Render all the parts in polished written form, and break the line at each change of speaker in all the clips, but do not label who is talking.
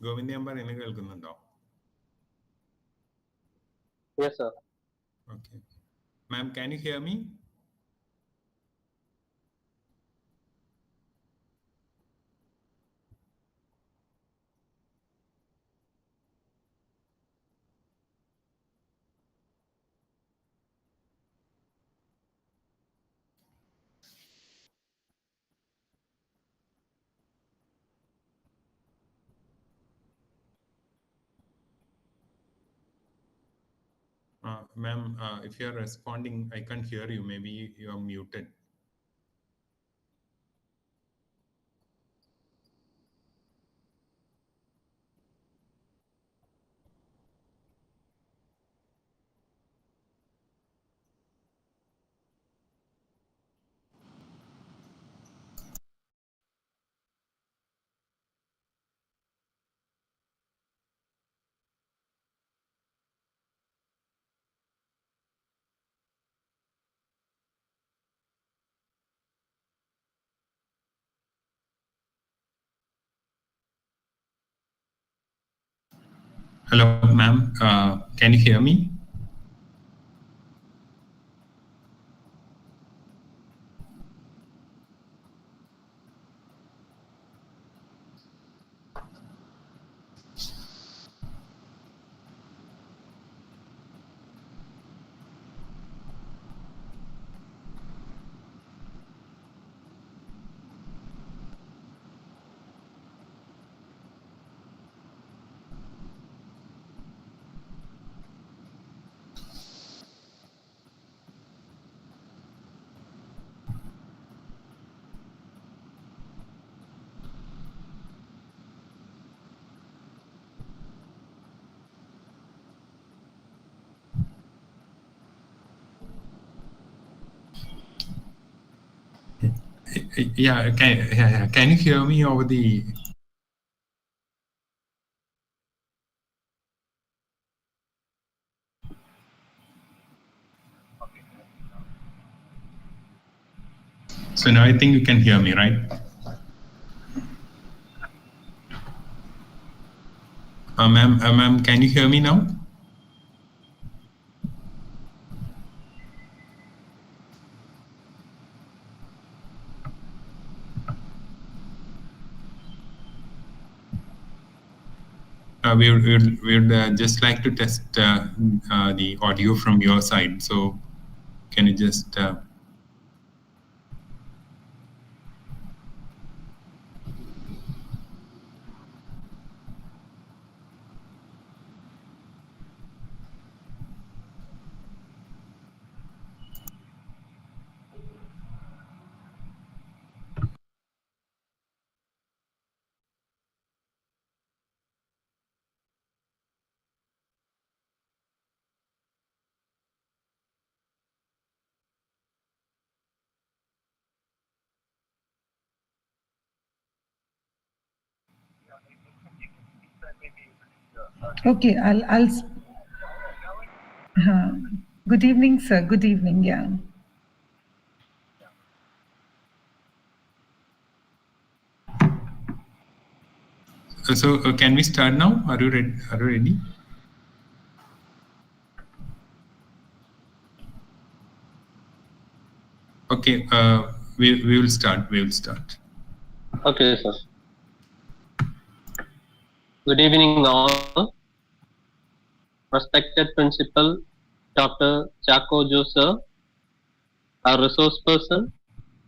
Govind, ഞാൻ പറയുന്നത് കേൾക്കുന്നുണ്ടോ?
Yes, sir.
Okay. Ma'am, can you hear me? Ma'am, if you are responding, I can't hear you. Maybe you are muted. Hello, ma'am. Can you hear me? Yeah, can you hear me over the... So now I think you can hear me, right? Ma'am, can you hear me now? We would just like to test the audio from your side. So can you just...
Okay, good evening, sir. Good evening. Yeah.
So can we start now? Are you ready? Okay, we will start.
Okay, sir. Good evening, all. Respected Principal Dr. Chako Joseph, our resource person,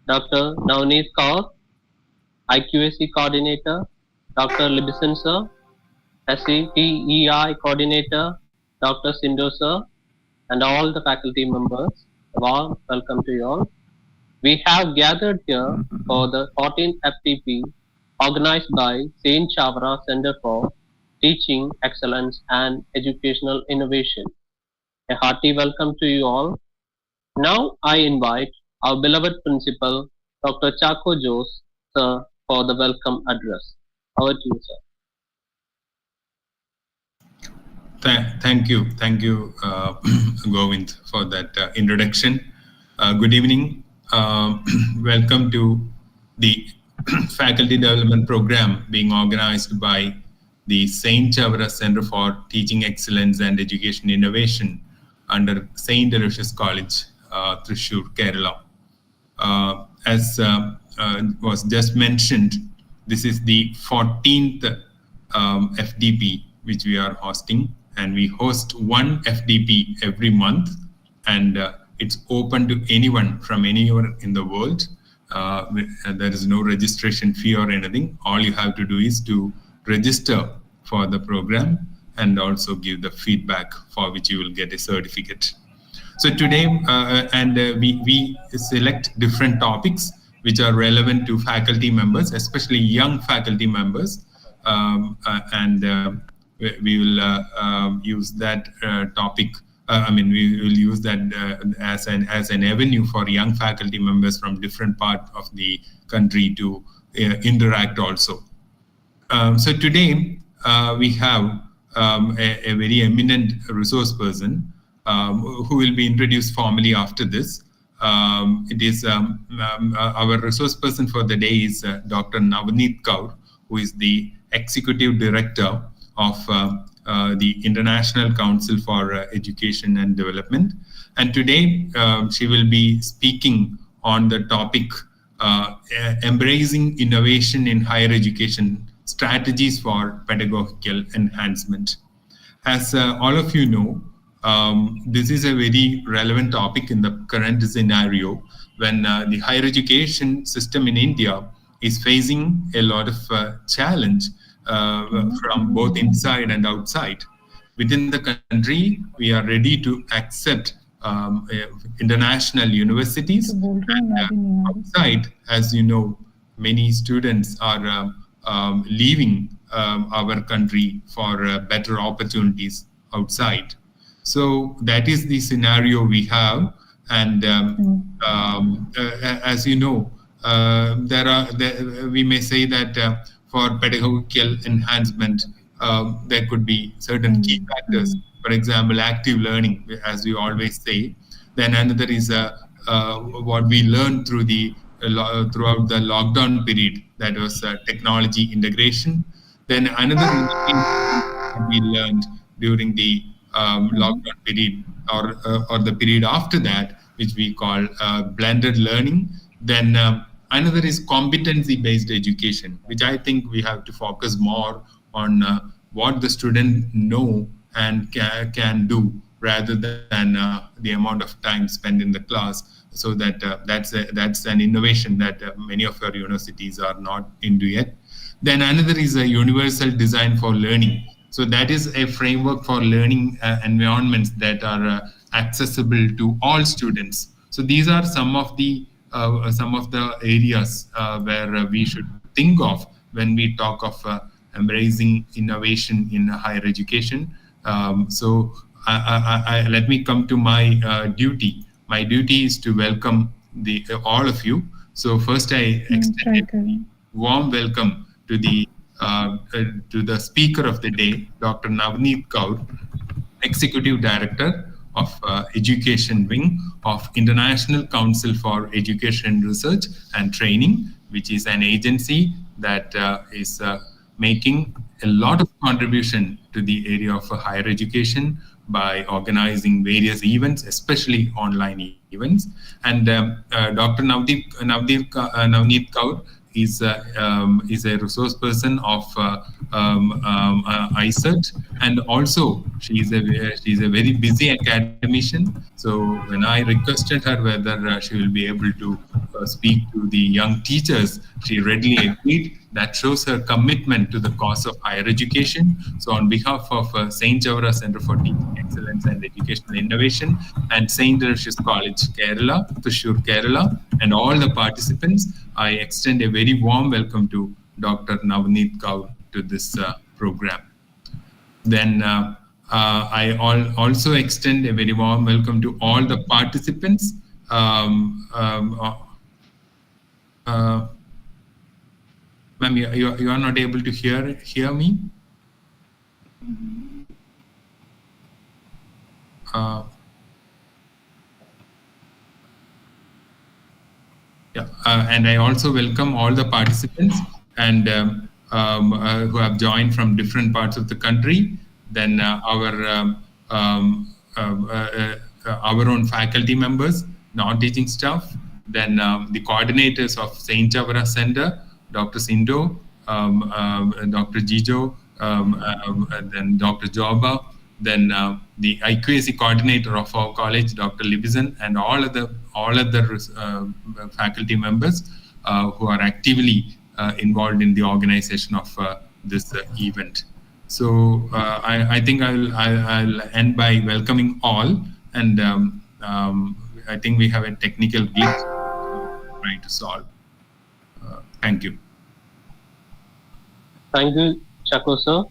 Dr. Navneet Kaur, IQAC Coordinator, Dr. Libison Sir, SCTEI Coordinator, Dr. Sindo Sir, and all the faculty members. A warm welcome to you all. We have gathered here for the 14th FDP organized by St. Chavara Center for Teaching Excellence and Educational Innovation. A hearty welcome to you all. Now I invite our beloved principal, Dr. Chako Jose, sir, for the welcome address. Over to you, sir.
Thank you, Govind, for that introduction. Good evening. Welcome to the faculty development program being organized by the Saint Chavara Center for Teaching Excellence and Education Innovation under Saint Aloysius College, Thrissur, Kerala. As was just mentioned, this is the 14th FDP which we are hosting, and we host one FDP every month, and it's open to anyone from anywhere in the world. There is no registration fee or anything. All you have to do is to register for the program and also give the feedback, for which you will get a certificate. So today, we select different topics which are relevant to faculty members, especially young faculty members, and we will use that topic. We will use that as an avenue for young faculty members from different parts of the country to interact also. So today we have a very eminent resource person who will be introduced formally after this. It is our resource person for the day is Dr. Navneet Kaur, who is the Executive Director of the International Council for Education and Development. And today she will be speaking on the topic embracing innovation in higher education, strategies for pedagogical enhancement. As all of you know, this is a very relevant topic in the current scenario when the higher education system in India is facing a lot of challenge from both inside and outside. Within the country, we are ready to accept international universities. And outside, as you know, many students are leaving our country for better opportunities outside. So that is the scenario we have. And as you know, we may say that for pedagogical enhancement, there could be certain key factors. For example, active learning, as we always say. Then another is what we learned throughout the lockdown period, that was technology integration. Then another that we learned during the lockdown period or the period after that, which we call blended learning. Then another is competency-based education, which I think we have to focus more on what the student know and can do, rather than the amount of time spent in the class. So that's an innovation that many of our universities are not into yet. Then another is a universal design for learning. So that is a framework for learning environments that are accessible to all students. So these are some of the areas where we should think of when we talk of embracing innovation in higher education. So let me come to my duty. My duty is to welcome all of you. So first, I extend a warm welcome to the speaker of the day, Dr. Navneet Kaur, Executive Director of Education Wing of International Council for Education Research and Training, which is an agency that is making a lot of contribution to the area of higher education by organizing various events, especially online events. And Dr. Navneet Kaur is a resource person of ICET, and also she's a very busy academician. So when I requested her whether she will be able to speak to the young teachers, she readily agreed. That shows her commitment to the cause of higher education. So on behalf of Saint Chavara Center for Teaching Excellence and Educational Innovation and Saint Aloysius College, Kerala, Thrissur, Kerala, and all the participants, I extend a very warm welcome to Dr. Navneet Kaur to this program. Then I also extend a very warm welcome to all the participants. Ma'am, you are not able to hear me? And I also welcome all the participants. And who have joined from different parts of the country. Then our own faculty members, non-teaching staff. Then the coordinators of Saint Chavara Center, Dr. Sindo, Dr. Jijo, then Dr. Joba, then the IQAC coordinator of our college, Dr. Libison, and all other faculty members who are actively involved in the organization of this event. So I think I'll end by welcoming all, and I think we have a technical glitch trying to solve. Thank you.
Thank you, Chako sir.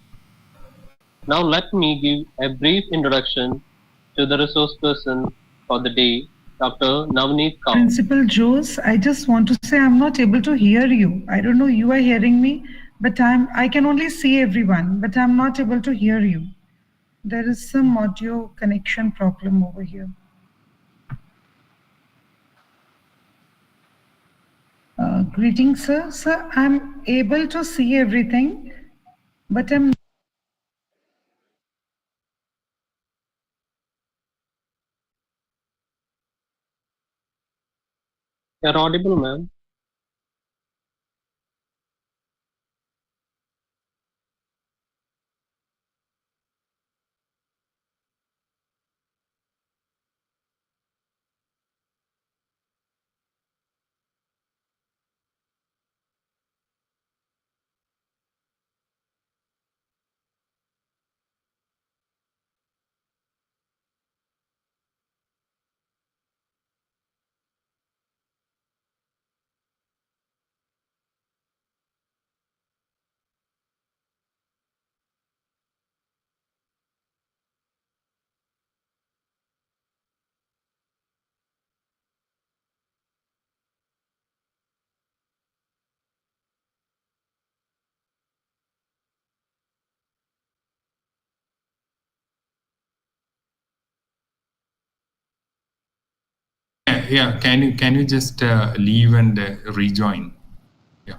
Now let me give a brief introduction to the resource person for the day, Dr. Navneet Kaur.
Principal Jose, I just want to say I'm not able to hear you. I don't know you are hearing me, but I can only see everyone, but I'm not able to hear you. There is some audio connection problem over here. Greetings, sir. Sir, I'm able to see everything, but I'm
You're audible, ma'am.
Yeah. Can you just leave and rejoin? Yeah.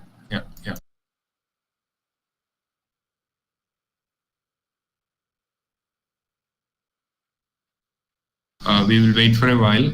We will wait for a while.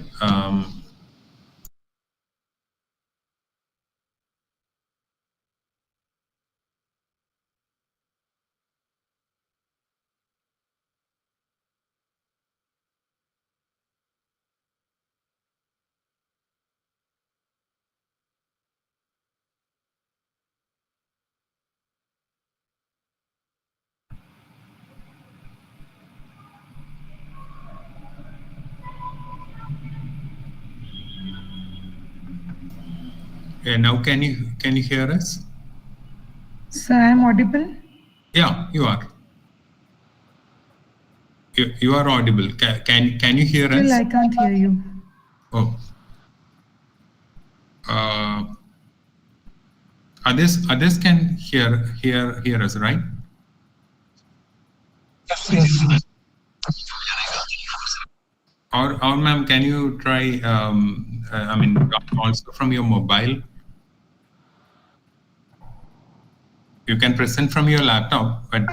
Now can you hear us?
sir, I'm audible.
Yeah, you are. You are audible. Can you hear
Still,
us?
I can't hear you.
Oh. Others can hear us, right?
Yes.
Or ma'am, can you try? I mean, also from your mobile. You can present from your laptop, but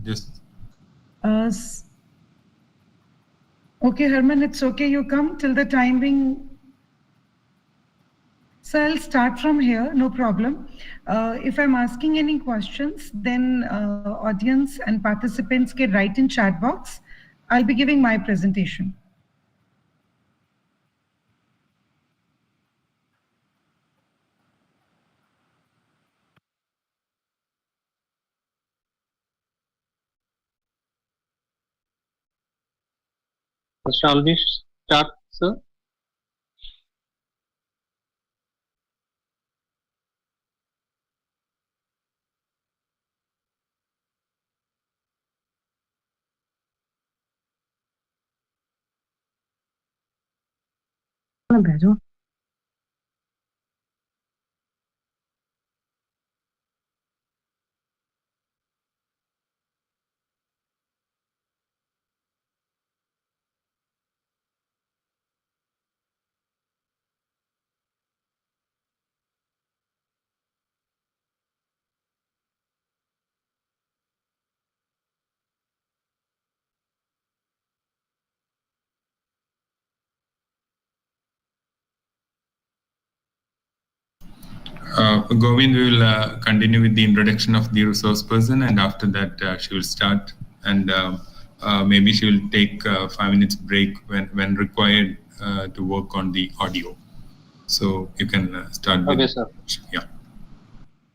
just.
Okay, Herman, it's okay. You come till the time being. So I'll start from here, no problem. If I'm asking any questions, then audience and participants can write in chat box. I'll be giving my presentation.
Shall we start, sir?
Govind will continue with the introduction of the resource person, and after that she will start, and maybe she will take 5 minutes break when required to work on the audio. So you can start with.
Okay, sir.
Yeah.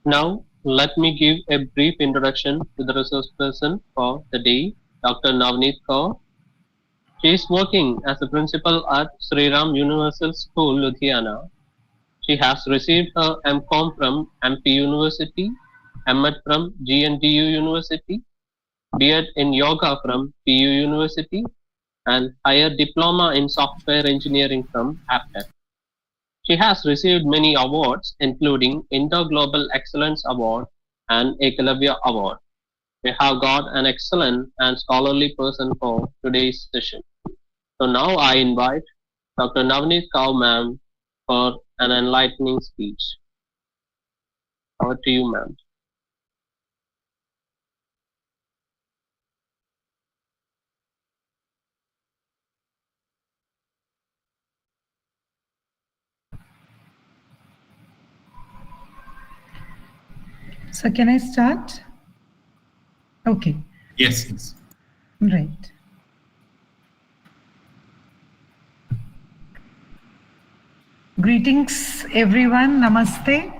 Now, let me give a brief introduction to the resource person for the day, Dr. Navneet Kaur. She is working as a principal at Sri Ram Universal School, Ludhiana. She has received her MCom from MP University, MEd from GNDU University, B.Ed in Yoga from PU University, and higher diploma in software engineering from APTEC. She has received many awards, including Indo Global Excellence Award and Ekalavya Award. We have got an excellent and scholarly person for today's session. So now I invite Dr. Navneet Kaur ma'am for an enlightening speech. Over to you, ma'am.
So can I start? Okay.
Yes. Yes.
Right. Greetings, everyone. Namaste.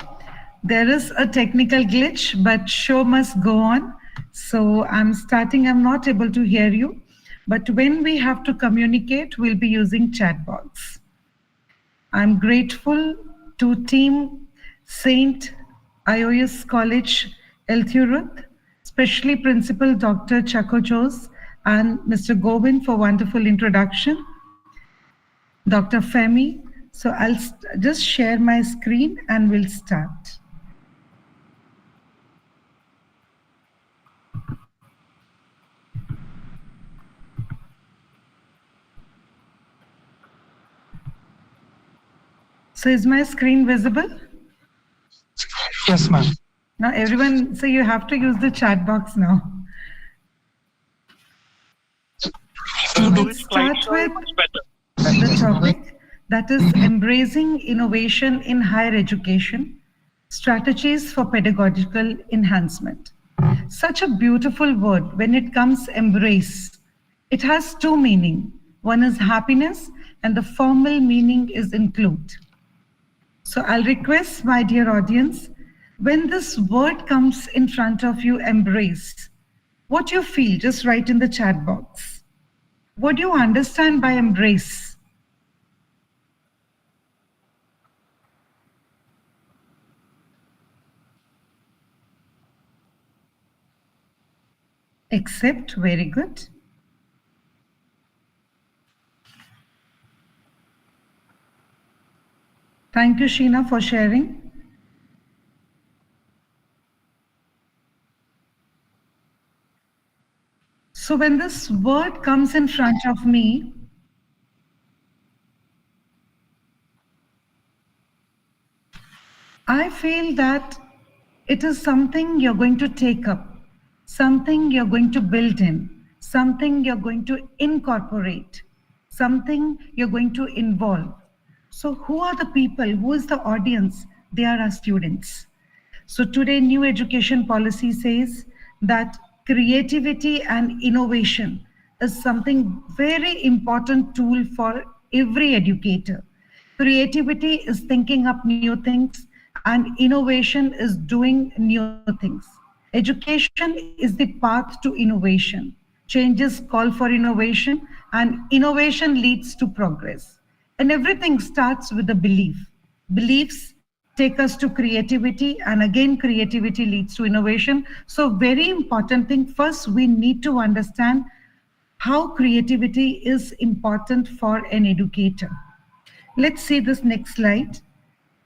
There is a technical glitch, but show must go on. So I'm starting. I'm not able to hear you. But when we have to communicate, we'll be using chat box. I'm grateful to Team Saint Ios College, Elthurut, especially Principal Dr. Chakojos and Mr. Govind for wonderful introduction. Dr. Femi. So I'll just share my screen and we'll start. So is my screen visible?
Yes, ma'am.
Now everyone, so you have to use the chat box now. So let's start with the topic, that is embracing innovation in higher education, strategies for pedagogical enhancement. Such a beautiful word. When it comes embrace, it has two meanings. One is happiness and the formal meaning is include. So I'll request my dear audience, when this word comes in front of you, embrace, what you feel, just write in the chat box. What do you understand by embrace? Accept, very good. Thank you, Sheena, for sharing. So when this word comes in front of me, I feel that it is something you're going to take up, something you're going to build in, something you're going to incorporate, something you're going to involve. So who are the people? Who is the audience? They are our students. So today, new education policy says that creativity and innovation is something very important tool for every educator. Creativity is thinking up new things and innovation is doing new things. Education is the path to innovation. Changes call for innovation and innovation leads to progress. And everything starts with a belief. Beliefs take us to creativity and again creativity leads to innovation. So very important thing, first we need to understand how creativity is important for an educator. Let's see this next slide.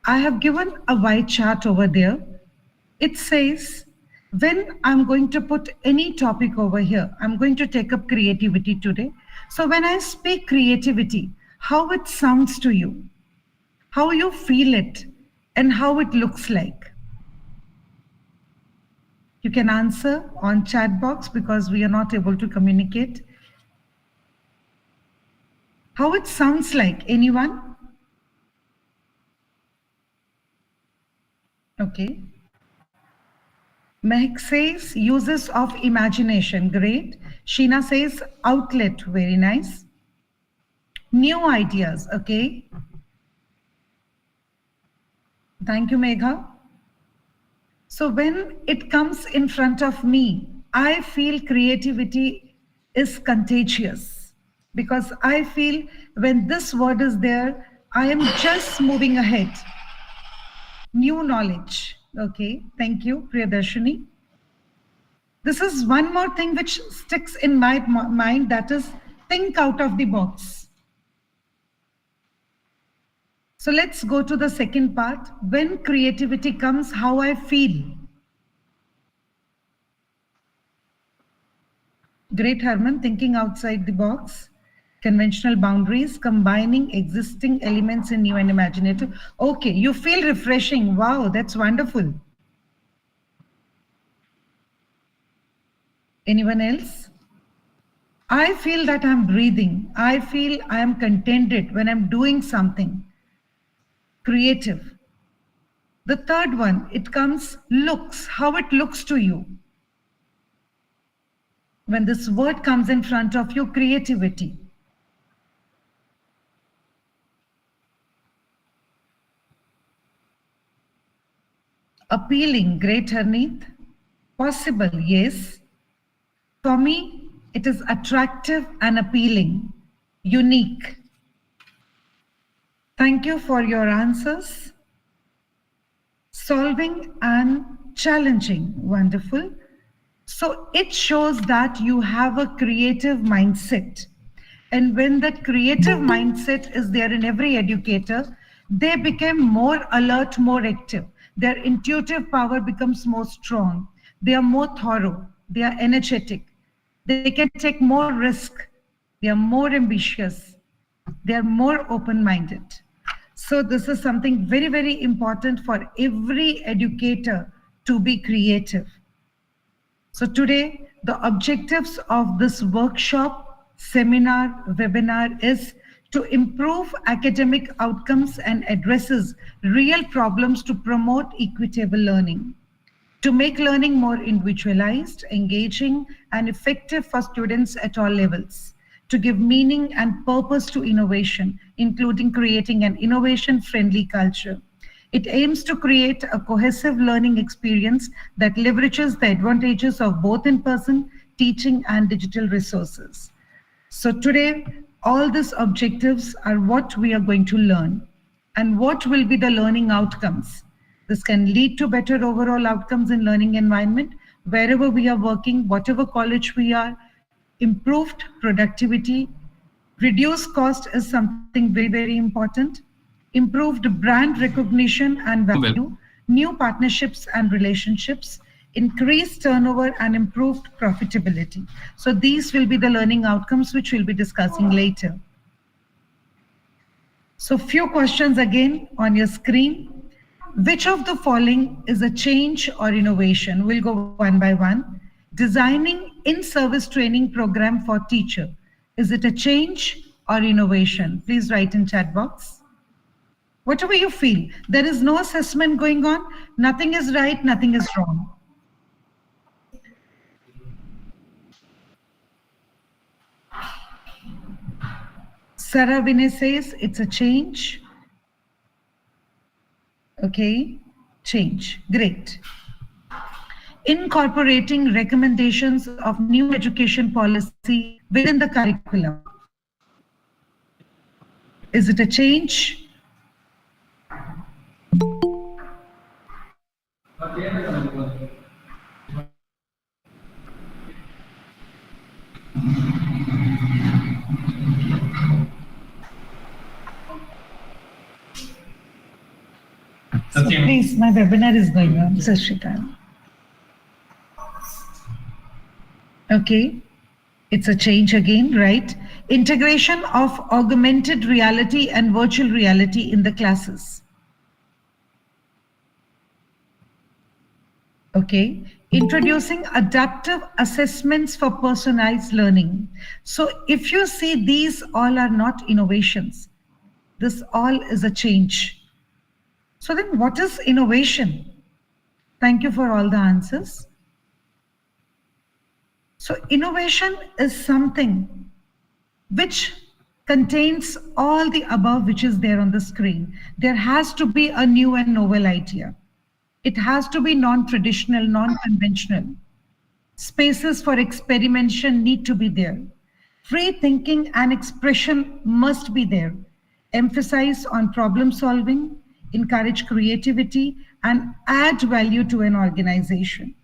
I have given a Y chart over there. It says, when I'm going to put any topic over here, I'm going to take up creativity today. So when I speak creativity, how it sounds to you, how you feel it, and how it looks like. You can answer on chat box because we are not able to communicate. How it sounds like, anyone? Okay. Mehak says uses of imagination. Great. Sheena says outlet. Very nice. New ideas. Okay. Thank you, Megha. So when it comes in front of me, I feel creativity is contagious because I feel when this word is there, I am just moving ahead. New knowledge. Okay, thank you, Priyadarshini. This is one more thing which sticks in my mind, that is think out of the box. So let's go to the second part. When creativity comes, how I feel. Great, Herman, thinking outside the box. Conventional boundaries, combining existing elements in new and imaginative. Okay, you feel refreshing. Wow, that's wonderful. Anyone else? I feel that I'm breathing. I feel I am contented when I'm doing something creative. The third one, it comes looks, how it looks to you. When this word comes in front of you, creativity. Appealing, great, Harneet. Possible, yes. For me, it is attractive and appealing, unique. Thank you for your answers. Solving and challenging, wonderful. So it shows that you have a creative mindset. And when that creative mindset is there in every educator, they become more alert, more active. Their intuitive power becomes more strong. They are more thorough. They are energetic. They can take more risk. They are more ambitious. They are more open-minded. So this is something very, very important for every educator to be creative. So today, the objectives of this workshop, seminar, webinar is to improve academic outcomes and addresses real problems to promote equitable learning, to make learning more individualized, engaging, and effective for students at all levels, to give meaning and purpose to innovation, including creating an innovation-friendly culture. It aims to create a cohesive learning experience that leverages the advantages of both in-person teaching and digital resources. So today, all these objectives are what we are going to learn and what will be the learning outcomes. This can lead to better overall outcomes in learning environment, wherever we are working, whatever college we are, improved productivity, reduced cost is something very, very important, improved brand recognition and value, new partnerships and relationships, increased turnover and improved profitability. So these will be the learning outcomes which we'll be discussing later. So few questions again on your screen. Which of the following is a change or innovation? We'll go one by one. Designing in-service training program for teacher. Is it a change or innovation? Please write in chat box. Whatever you feel, there is no assessment going on. Nothing is right, nothing is wrong. Sarah Vinay says it's a change. Okay, change, great. Incorporating recommendations of new education policy within the curriculum. Is it a change? So please, my webinar is going on. Sashikal. Okay, it's a change again, right? Integration of augmented reality and virtual reality in the classes. Okay, introducing adaptive assessments for personalized learning. So if you see, these all are not innovations. This all is a change. So then what is innovation? Thank you for all the answers. So innovation is something which contains all the above which is there on the screen. There has to be a new and novel idea. It has to be non-traditional, non-conventional. Spaces for experimentation need to be there. Free thinking and expression must be there. Emphasize on problem solving, encourage creativity, and add value to an organization.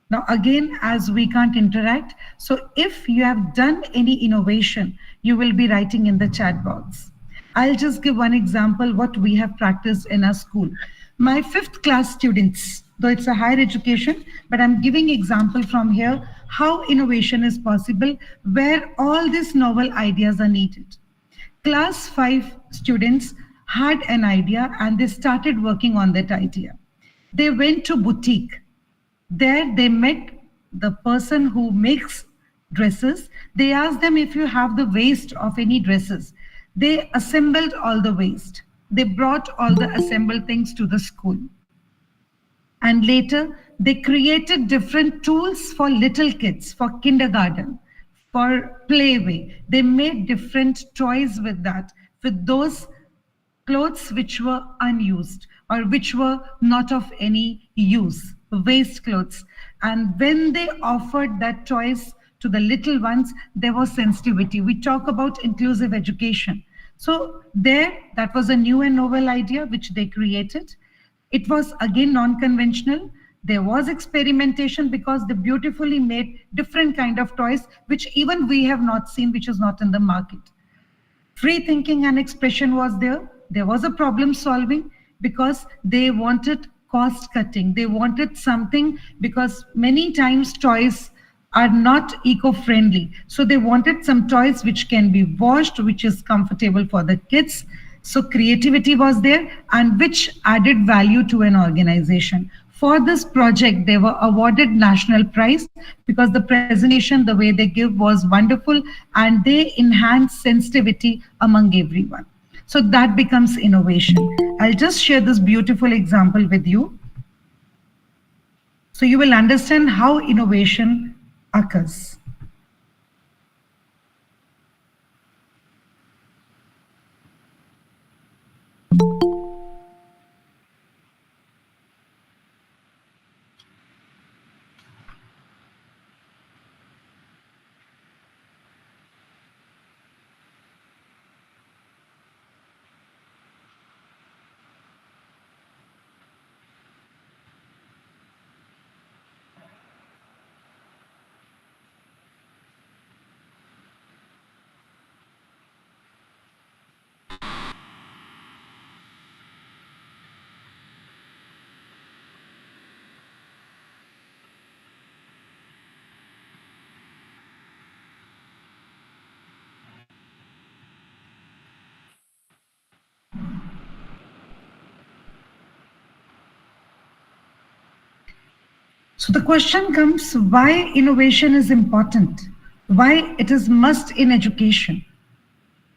Now, again, as we can't interact, so if you have done any innovation, you will be writing in the chat box. I'll just give one example what we have practiced in our school. My 5th class students, though it's a higher education, but I'm giving example from here how innovation is possible, where all these novel ideas are needed. Class 5 students had an idea and they started working on that idea. They went to boutique. There they met the person who makes dresses. They asked them if you have the waste of any dresses. They assembled all the waste. They brought all the assembled things to the school. And later they created different tools for little kids, for kindergarten, for playway. They made different toys with that, with those clothes which were unused or which were not of any use, waste clothes. And when they offered that choice to the little ones, there was sensitivity. We talk about inclusive education. So there, that was a new and novel idea which they created. It was again non-conventional. There was experimentation because they beautifully made different kind of toys which even we have not seen, which is not in the market. Free thinking and expression was there. There was a problem solving because they wanted cost cutting. They wanted something because many times toys are not eco-friendly. So they wanted some toys which can be washed, which is comfortable for the kids. So creativity was there and which added value to an organization. For this project, they were awarded national prize because the presentation, the way they give was wonderful and they enhance sensitivity among everyone. So that becomes innovation. I'll just share this beautiful example with you. So you will understand how innovation occurs. So the question comes, why innovation is important? Why it is must in education?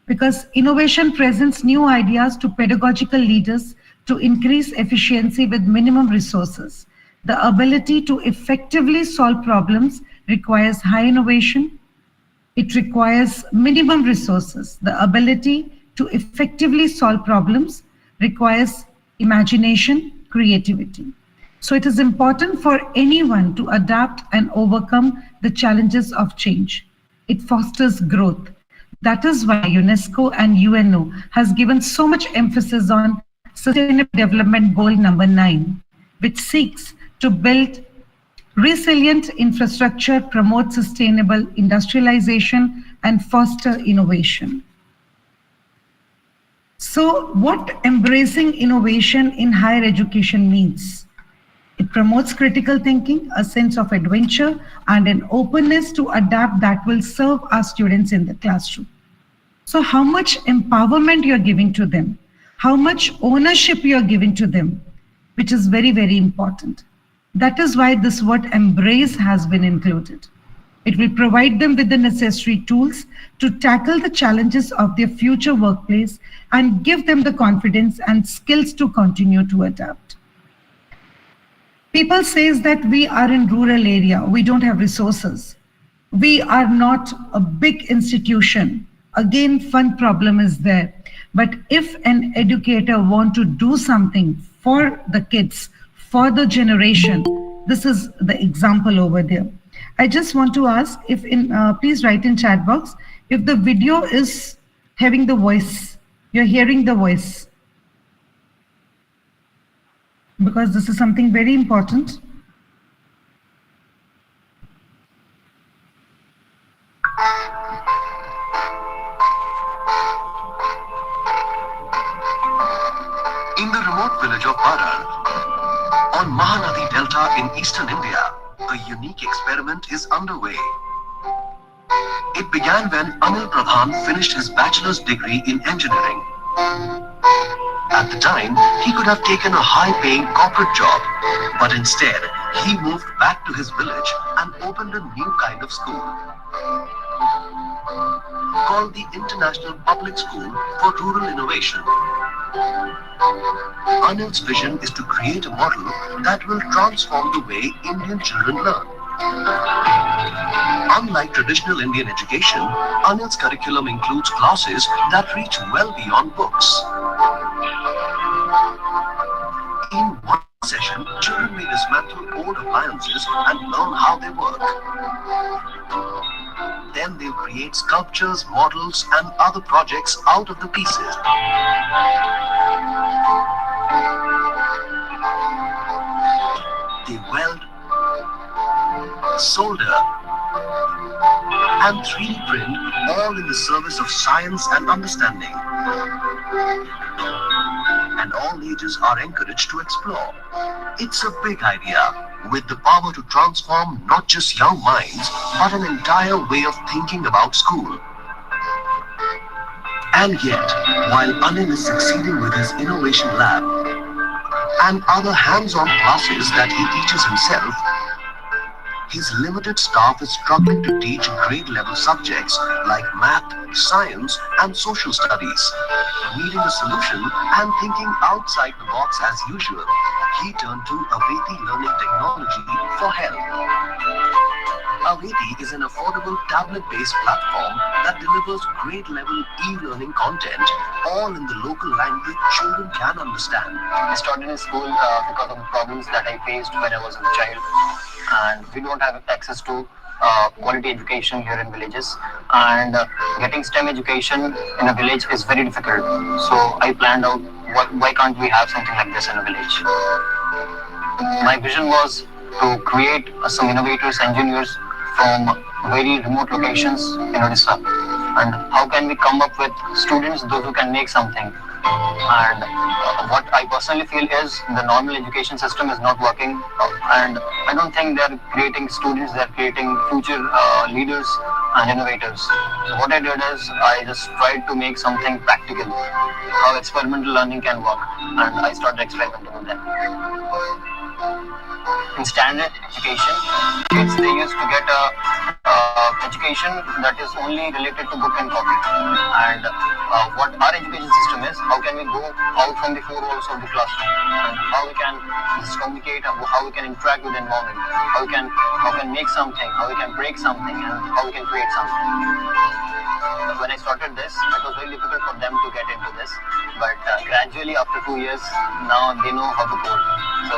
Because innovation presents new ideas to pedagogical leaders to increase efficiency with minimum resources. The ability to effectively solve problems requires high innovation. It requires minimum resources. The ability to effectively solve problems requires imagination, creativity. So it is important for anyone to adapt and overcome the challenges of change. It fosters growth. That is why UNESCO and UNO has given so much emphasis on Sustainable Development Goal number 9, which seeks to build resilient infrastructure, promote sustainable industrialization, and foster innovation. So what embracing innovation in higher education means? It promotes critical thinking, a sense of adventure, and an openness to adapt that will serve our students in the classroom. So how much empowerment you're giving to them, how much ownership you're giving to them, which is very, very important. That is why this word embrace has been included. It will provide them with the necessary tools to tackle the challenges of their future workplace and give them the confidence and skills to continue to adapt. People says that we are in rural area, we don't have resources. We are not a big institution. Again, fund problem is there. But if an educator want to do something for the kids, for the generation, this is the example over there. I just want to ask if please write in chat box if the video is having the voice, you're hearing the voice, because this is something very important.
In the remote village of Baran, on Mahanadi Delta in eastern India, a unique experiment is underway. It began when Anil Pradhan finished his bachelor's degree in engineering. At the time, he could have taken a high-paying corporate job, but instead, he moved back to his village and opened a new kind of school, called the International Public School for Rural Innovation. Anil's vision is to create a model that will transform the way Indian children learn. Unlike traditional Indian education, Anil's curriculum includes classes that reach well beyond books. In one session, children may dismantle old appliances and learn how they work. Then they'll create sculptures, models, and other projects out of the pieces. They weld, solder, and 3D print, all in the service of science and understanding. And all ages are encouraged to explore. It's a big idea, with the power to transform not just young minds, but an entire way of thinking about school. And yet, while Anil is succeeding with his innovation lab and other hands-on classes that he teaches himself, his limited staff is struggling to teach grade-level subjects like math, science, and social studies. Needing a solution and thinking outside the box as usual, he turned to Aveti Learning Technology for help. Aveti is an affordable tablet-based platform that delivers grade-level e-learning content, all in the local language children can understand.
I started in school because of the problems that I faced when I was a child, and we don't have access to quality education here in villages, and getting STEM education in a village is very difficult. So I planned out why can't we have something like this in a village. My vision was to create some innovators, engineers from very remote locations in Odisha, and how can we come up with students, those who can make something. And what I personally feel is the normal education system is not working, and I don't think they're creating students, they're creating future leaders and innovators. So what I did is I just tried to make something practical, how experimental learning can work, and I started experimenting with that. In standard education, kids, they used to get a education that is only related to book and copy. And what our education system is, how can we go out from the four walls of the classroom, and how we can just communicate, how we can interact with the environment, how we can make something, how we can break something, and how we can create something. When I started this, it was very difficult for them to get into this, but gradually after 2 years, now they know how to code. So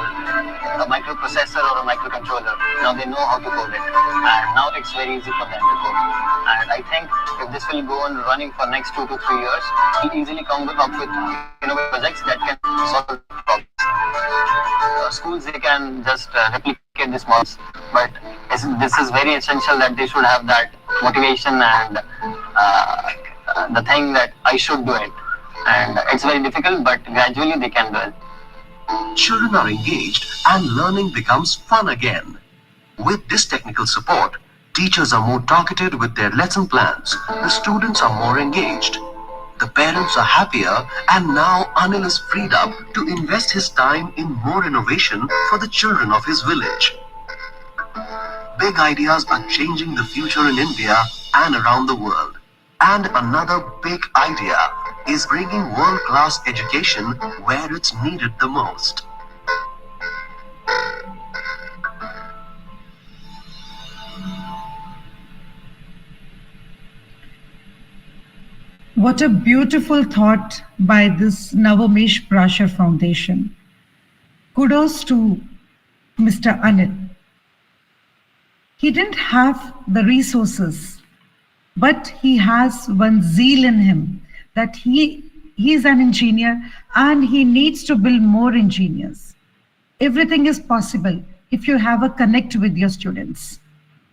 a microprocessor or a microcontroller, now they know how to code it, and now it's very easy for them to code. And I think if this will go on running for next 2 to 3 years, we'll easily come up with innovative projects that can solve problems. Schools, they can just replicate these models, but this is very essential that they should have that motivation and the thing that I should do it. And it's very difficult, but gradually they can do it.
Children are engaged and learning becomes fun again. With this technical support, teachers are more targeted with their lesson plans. The students are more engaged. The parents are happier, and now Anil is freed up to invest his time in more innovation for the children of his village. Big ideas are changing the future in India and around the world. And another big idea is bringing world-class education where it's needed the most.
What a beautiful thought by this Navamesh Prashar Foundation. Kudos to Mr. Anil. He didn't have the resources, but he has one zeal in him that he's an engineer and he needs to build more engineers. Everything is possible if you have a connect with your students.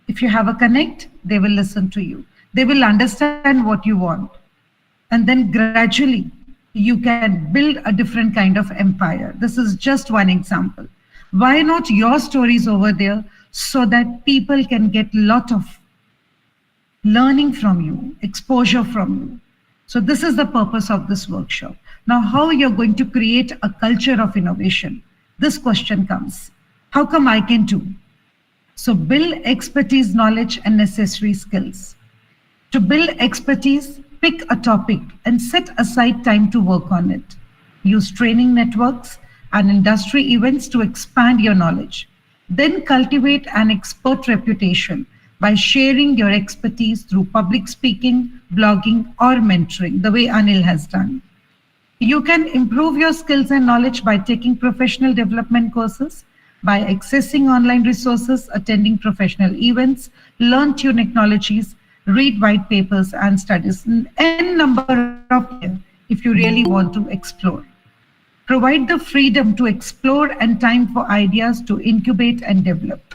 If you have a connect, they will listen to you. They will understand what you want. And then gradually you can build a different kind of empire. This is just one example. Why not your stories over there so that people can get a lot of learning from you, exposure from you. So this is the purpose of this workshop. Now, how you're going to create a culture of innovation? This question comes. How come I can too? So build expertise, knowledge, and necessary skills. To build expertise, pick a topic and set aside time to work on it. Use training networks and industry events to expand your knowledge. Then cultivate an expert reputation by sharing your expertise through public speaking, blogging, or mentoring, the way Anil has done. You can improve your skills and knowledge by taking professional development courses, by accessing online resources, attending professional events, learn new technologies, read white papers and studies, n number of them if you really want to explore. Provide the freedom to explore and time for ideas to incubate and develop.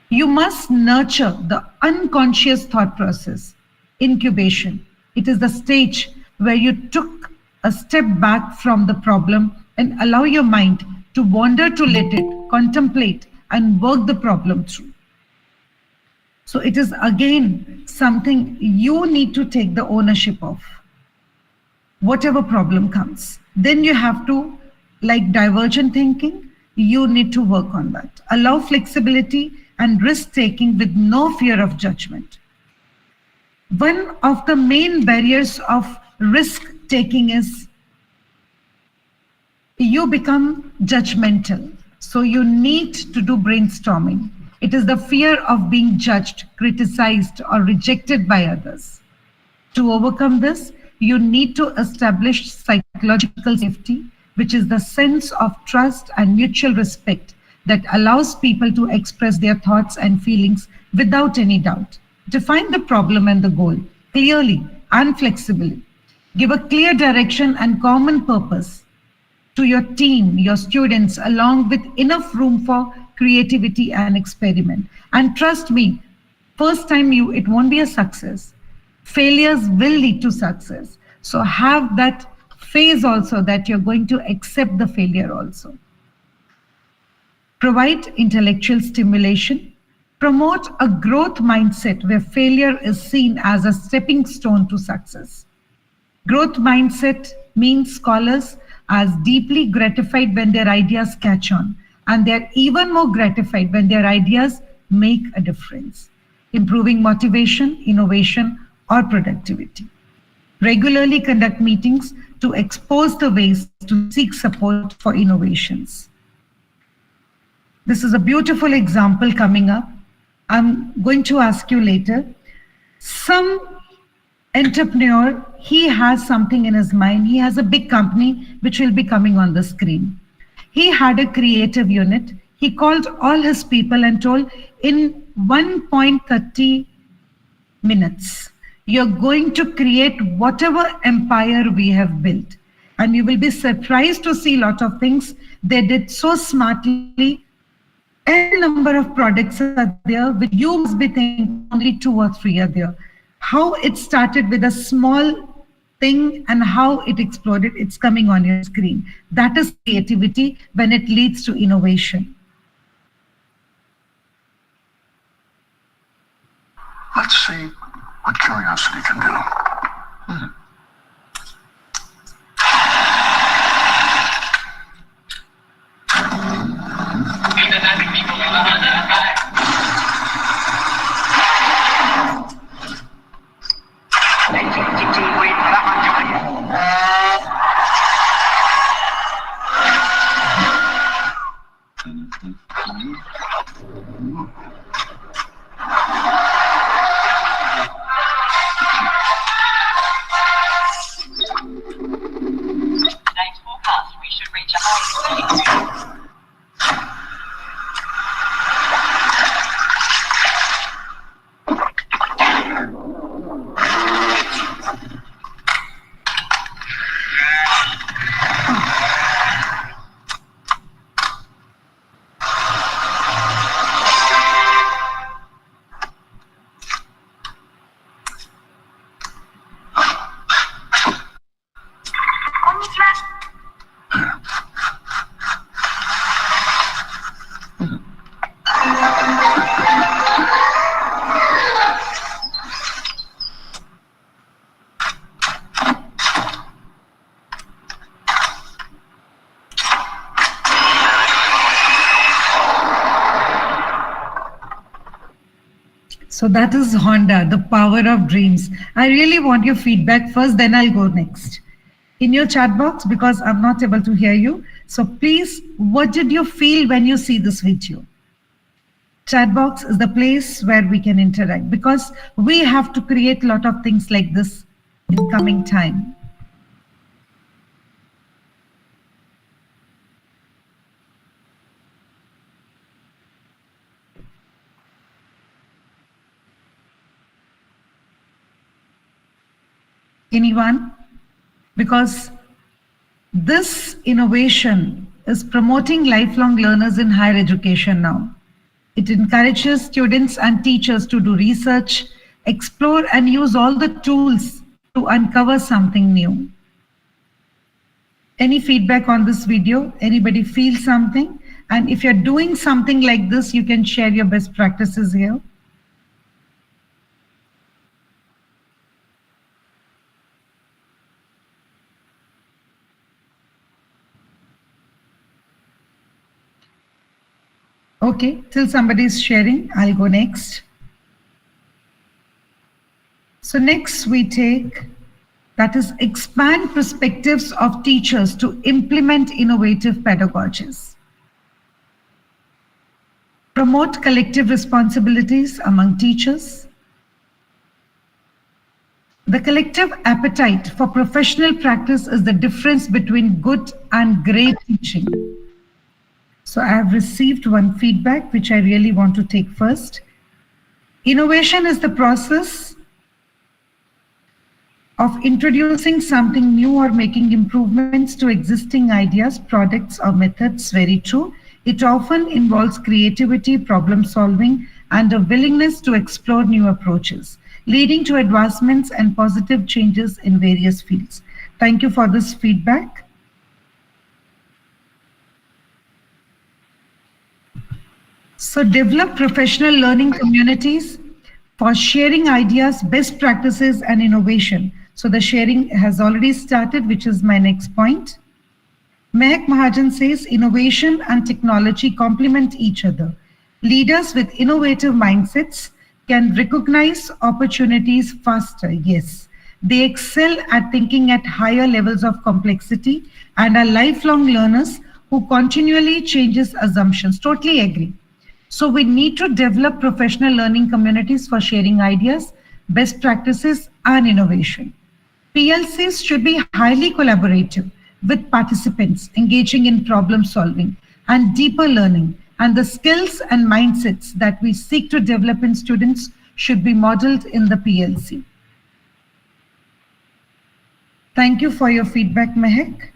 You must nurture the unconscious thought process, incubation. It is the stage where you took a step back from the problem and allow your mind to wander to let it, contemplate, and work the problem through. So it is again something you need to take the ownership of. Whatever problem comes, then you have to, like divergent thinking, you need to work on that. Allow flexibility and risk-taking with no fear of judgment. One of the main barriers of risk-taking is you become judgmental. So you need to do brainstorming. It is the fear of being judged, criticized, or rejected by others. To overcome this, you need to establish psychological safety, which is the sense of trust and mutual respect that allows people to express their thoughts and feelings without any doubt. Define the problem and the goal clearly and flexibly. Give a clear direction and common purpose to your team, your students, along with enough room for creativity and experiment. And trust me, first time it won't be a success. Failures will lead to success. So have that phase also that you're going to accept the failure also. Provide intellectual stimulation. Promote a growth mindset where failure is seen as a stepping stone to success. Growth mindset means scholars are deeply gratified when their ideas catch on, and they're even more gratified when their ideas make a difference, improving motivation, innovation, or productivity. Regularly conduct meetings to expose the ways to seek support for innovations. This is a beautiful example coming up. I'm going to ask you later. Some entrepreneur, he has something in his mind. He has a big company which will be coming on the screen. He had a creative unit. He called all his people and told, in 1.30 minutes, you're going to create whatever empire we have built. And you will be surprised to see a lot of things they did so smartly. N number of products are there, which you must be thinking only 2 or 3 are there. How it started with a small thing and how it exploded, it's coming on your screen. That is creativity when it leads to innovation.
Let's see what curiosity can do.
should reach out.
So that is Honda, the power of dreams. I really want your feedback first, then I'll go next. In your chat box, because I'm not able to hear you. So please, what did you feel when you see this video? Chat box is the place where we can interact, because we have to create a lot of things like this in coming time. Anyone? Because this innovation is promoting lifelong learners in higher education now. It encourages students and teachers to do research, explore and use all the tools to uncover something new. Any feedback on this video? Anybody feel something? And if you're doing something like this, you can share your best practices here. Okay, till somebody is sharing, I'll go next. So next we take, that is, expand perspectives of teachers to implement innovative pedagogies. Promote collective responsibilities among teachers. The collective appetite for professional practice is the difference between good and great teaching. So I have received one feedback, which I really want to take first. Innovation is the process of introducing something new or making improvements to existing ideas, products, or methods. Very true. It often involves creativity, problem solving, and a willingness to explore new approaches, leading to advancements and positive changes in various fields. Thank you for this feedback. So develop professional learning communities for sharing ideas, best practices, and innovation. So the sharing has already started, which is my next point. Mehak Mahajan says innovation and technology complement each other. Leaders with innovative mindsets can recognize opportunities faster. Yes, they excel at thinking at higher levels of complexity and are lifelong learners who continually changes assumptions. Totally agree. So we need to develop professional learning communities for sharing ideas, best practices, and innovation. PLCs should be highly collaborative with participants engaging in problem solving and deeper learning, and the skills and mindsets that we seek to develop in students should be modeled in the PLC. Thank you for your feedback, Mehak.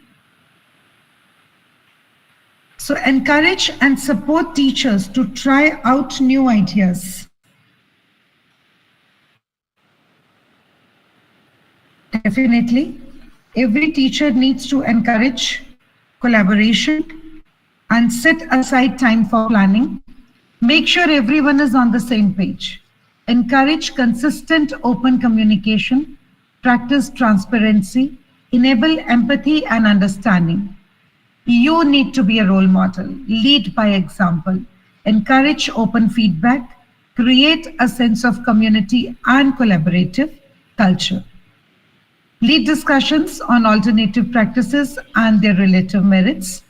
So encourage and support teachers to try out new ideas. Definitely, every teacher needs to encourage collaboration and set aside time for planning. Make sure everyone is on the same page. Encourage consistent open communication, practice transparency, enable empathy and understanding. You need to be a role model, lead by example, encourage open feedback, create a sense of community and collaborative culture. Lead discussions on alternative practices and their relative merits.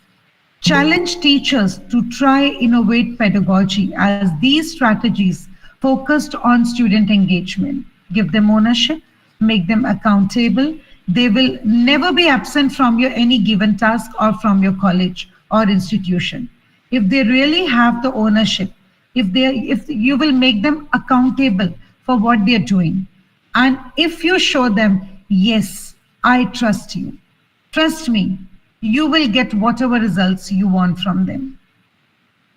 Challenge teachers to try innovate pedagogy as these strategies focused on student engagement. Give them ownership, make them accountable, They will never be absent from your any given task or from your college or institution. If they really have the ownership, if you will make them accountable for what they are doing, and if you show them, yes, I trust you, trust me, you will get whatever results you want from them.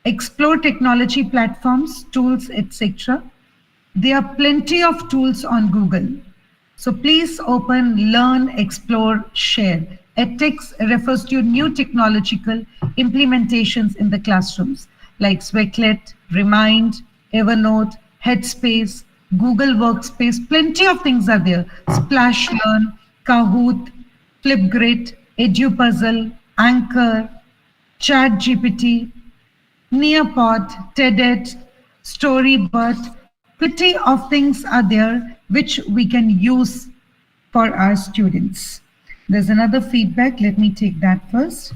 Explore technology platforms, tools, etc. There are plenty of tools on Google. So please open, learn, explore, share. edX refers to new technological implementations in the classrooms like Sweklet, Remind, Evernote, Headspace, Google Workspace. Plenty of things are there. Splash Learn, Kahoot, Flipgrid, EduPuzzle, Anchor, ChatGPT, Nearpod, TEDx, Storybird. Plenty of things are there which we can use for our students. There's another feedback. Let me take that first.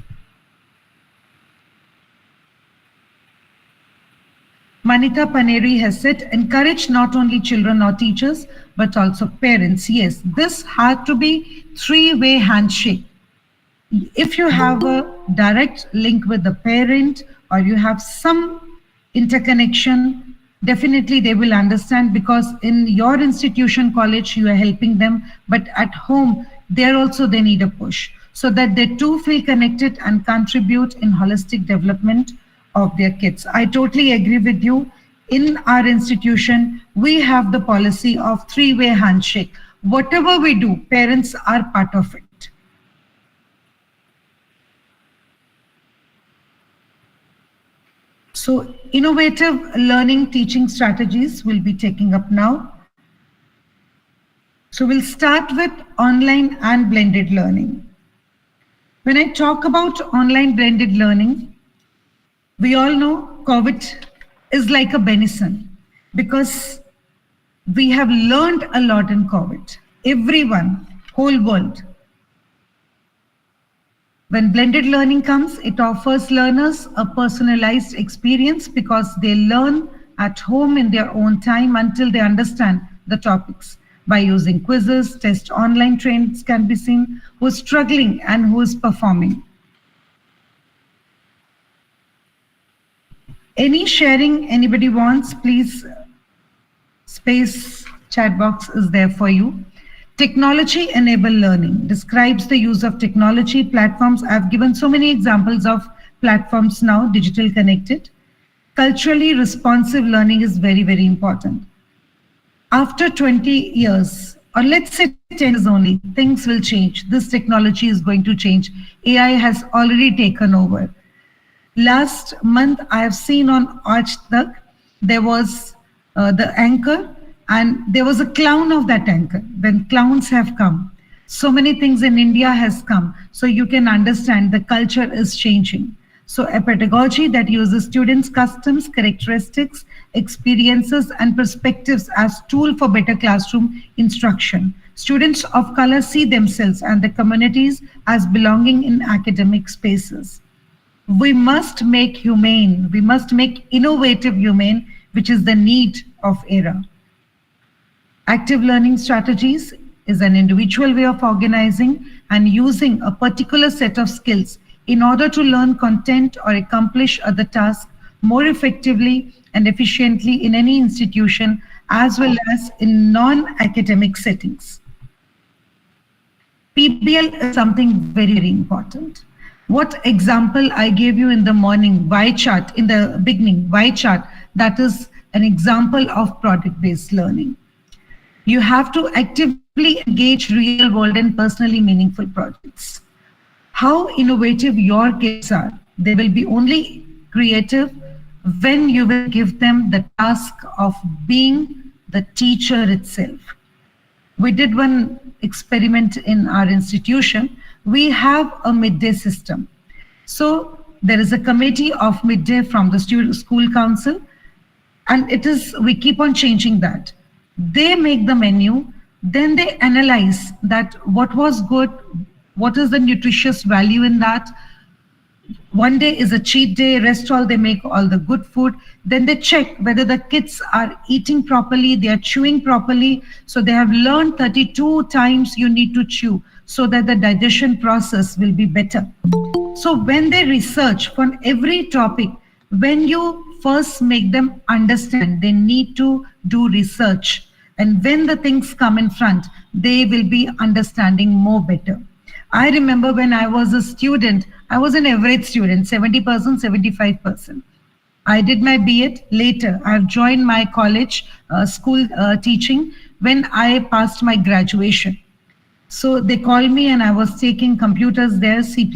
Manita Paneri has said, encourage not only children or teachers, but also parents. Yes, this had to be three-way handshake. If you have a direct link with the parent or you have some interconnection, definitely they will understand, because in your institution, college, you are helping them, but at home, there also they need a push so that they too feel connected and contribute in holistic development of their kids. I totally agree with you. In our institution, we have the policy of three-way handshake. Whatever we do, parents are part of it. So innovative learning teaching strategies will be taking up now. So we'll start with online and blended learning. When I talk about online blended learning, we all know COVID is like a benison because we have learned a lot in COVID. Everyone, whole world. When blended learning comes, it offers learners a personalized experience because they learn at home in their own time until they understand the topics. By using quizzes, test online trainings can be seen who is struggling and who is performing. Any sharing anybody wants, please, space chat box is there for you. Technology-enabled learning describes the use of technology platforms. I've given so many examples of platforms now, digital connected. Culturally responsive learning is very, very important. After 20 years, or let's say 10 years only, things will change. This technology is going to change. AI has already taken over. Last month, I have seen on Aaj Tak, there was the anchor, and there was a clown of that anchor. When clowns have come, so many things in India has come. So you can understand the culture is changing. So a pedagogy that uses students' customs, characteristics, experiences, and perspectives as tool for better classroom instruction. Students of color see themselves and the communities as belonging in academic spaces. We must make humane, we must make innovative humane, which is the need of era. Active learning strategies is an individual way of organizing and using a particular set of skills in order to learn content or accomplish other tasks more effectively and efficiently in any institution as well as in non-academic settings. PBL is something very, very important. What example I gave you in the morning, Y chart, in the beginning, Y chart, that is an example of project-based learning. You have to actively engage real world and personally meaningful projects. How innovative your kids are, they will be only creative when you will give them the task of being the teacher itself. We did one experiment in our institution. We have a midday system. So there is a committee of midday from the school council, and we keep on changing that. They make the menu, then they analyze that what was good, what is the nutritious value in that. One day is a cheat day, rest all they make all the good food. Then they check whether the kids are eating properly, they are chewing properly. So they have learned 32 times you need to chew. so that the digestion process will be better. So when they research for every topic, when you first make them understand, they need to do research. And when the things come in front, they will be understanding more better. I remember when I was a student, I was an average student, 70%, 75%. I did my B.Ed later. I've joined my college school teaching when I passed my graduation. So they called me and I was taking computers there, C++.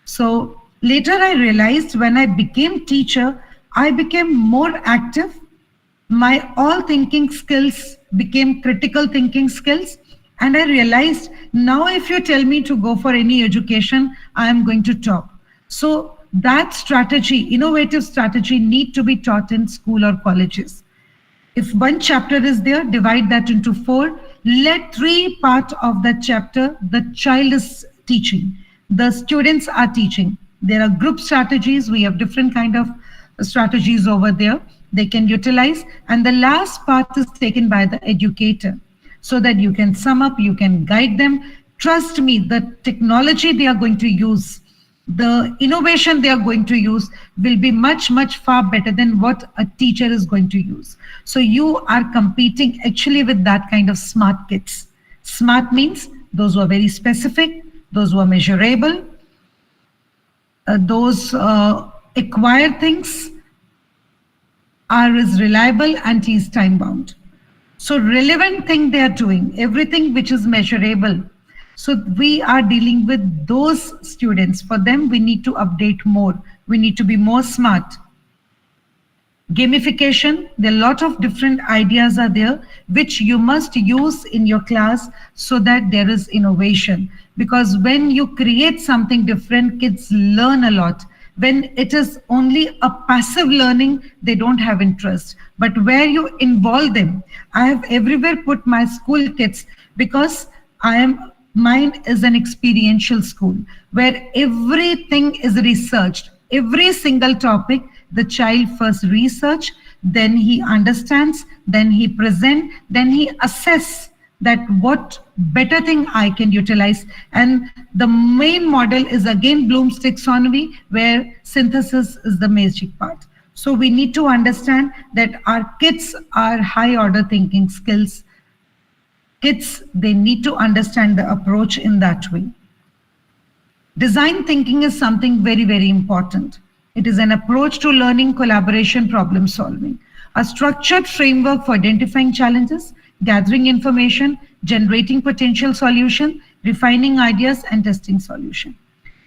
So later I realized when I became teacher, I became more active. My all thinking skills became critical thinking skills. And I realized now if you tell me to go for any education, I am going to talk. So that strategy, innovative strategy, need to be taught in school or colleges. If one chapter is there, divide that into 4. Let 3 parts of that chapter the child is teaching, the students are teaching. There are group strategies. We have different kind of strategies over there they can utilize. And the last part is taken by the educator so that you can sum up, you can guide them. Trust me, the technology they are going to use, the innovation they are going to use will be much, much far better than what a teacher is going to use. So you are competing actually with that kind of smart kids. Smart means those who are very specific, those who are measurable, those acquire things, are is reliable and is time bound. So relevant thing they are doing, everything which is measurable. So we are dealing with those students. For them, we need to update more. We need to be more smart. Gamification, there are a lot of different ideas are there, which you must use in your class so that there is innovation. Because when you create something different, kids learn a lot. When it is only a passive learning, they don't have interest. But where you involve them, I have everywhere put my school kids because mine is an experiential school where everything is researched. Every single topic, the child first research, then he understands, then he present, then he assess that what better thing I can utilize. And the main model is again Bloom's taxonomy, where synthesis is the magic part. So we need to understand that our kids are high order thinking skills. Kids, they need to understand the approach in that way. Design thinking is something very, very important. It is an approach to learning, collaboration, problem solving. A structured framework for identifying challenges, gathering information, generating potential solution, refining ideas, and testing solution.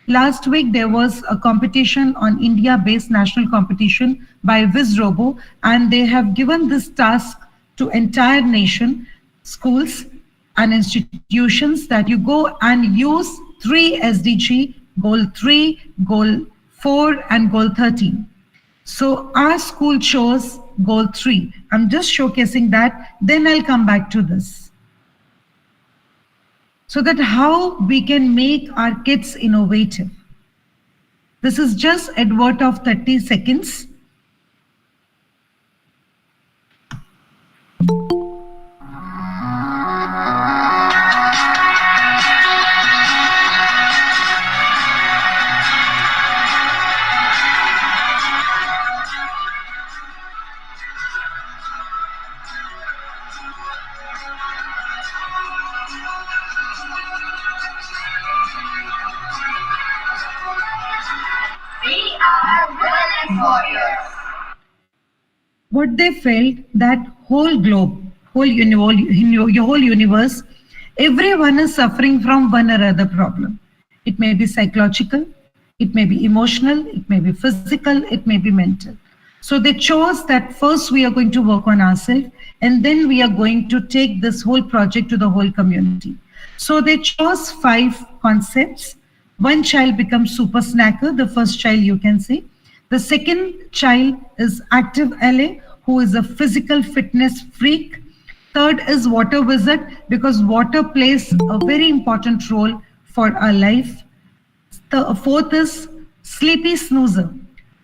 Last week, there was a competition on India-based national competition by VizRobo, and they have given this task to entire nation, schools and institutions, that you go and use 3 SDG, goal 3, goal 4, and goal 13. So our school chose goal 3. I'm just showcasing that, then I'll come back to this. So that how we can make our kids innovative. This is just advert of 30 seconds. What they felt, that whole globe, your whole universe, everyone is suffering from one or other problem. It may be psychological, it may be emotional, it may be physical, it may be mental. So they chose that first we are going to work on ourselves, and then we are going to take this whole project to the whole community. So they chose 5 concepts. One child becomes super snacker, the first child you can see. The second child is active LA, who is a physical fitness freak. Third is water wizard, because water plays a very important role for our life. The fourth is sleepy snoozer.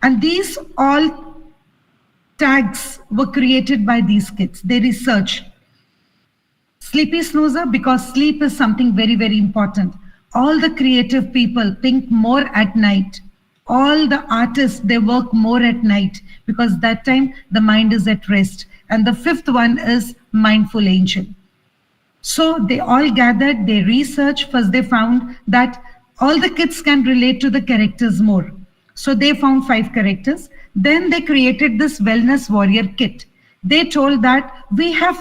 And these all tags were created by these kids. They research. Sleepy snoozer, because sleep is something very, very important. All the creative people think more at night. All the artists, they work more at night because that time the mind is at rest. And the fifth one is mindful angel. So they all gathered, they researched. First, they found that all the kids can relate to the characters more. So they found 5 characters. Then they created this wellness warrior kit. They told that we have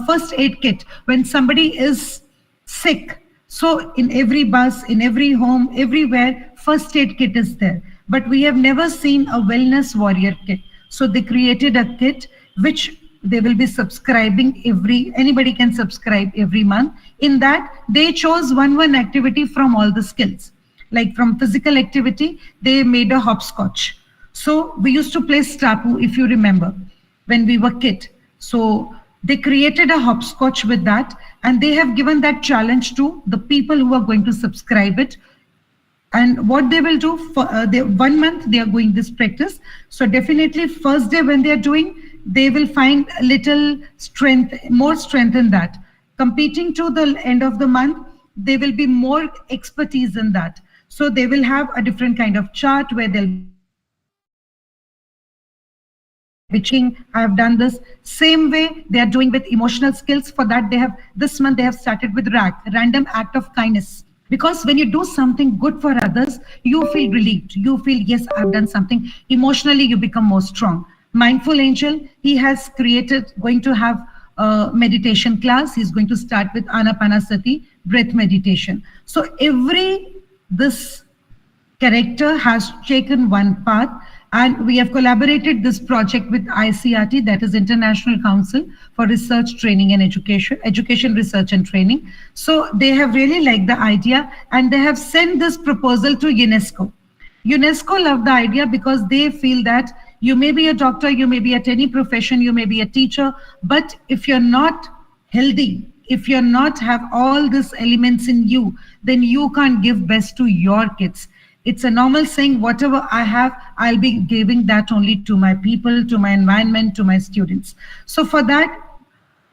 first aid kit when somebody is sick. So in every bus, in every home, everywhere, first aid kit is there. But we have never seen a wellness warrior kit. So they created a kit which they will be subscribing anybody can subscribe every month. In that, they chose one activity from all the skills. Like from physical activity, they made a hopscotch. So we used to play Stapu, if you remember, when we were kid. So they created a hopscotch with that, and they have given that challenge to the people who are going to subscribe it. And what they will do for 1 month, they are going this practice. So definitely first day when they are doing, they will find a little strength, more strength in that. Competing to the end of the month, they will be more expertise in that. So they will have a different kind of chart where they'll I have done this. Same way they are doing with emotional skills. For that, they have this month they have started with RAC, random act of kindness. Because when you do something good for others, you feel relieved. You feel, yes, I've done something. Emotionally, you become more strong. Mindful Angel, he has created, going to have a meditation class. He's going to start with Anapanasati, breath meditation. So this character has taken one path, and we have collaborated this project with ICRT, that is International Council for Research, Training and Education, Research and Training. So they have really liked the idea, and they have sent this proposal to UNESCO. UNESCO loved the idea because they feel that you may be a doctor, you may be at any profession, you may be a teacher, but if you're not healthy, if you're not have all these elements in you, then you can't give best to your kids. It's a normal saying, whatever I have, I'll be giving that only to my people, to my environment, to my students. So for that,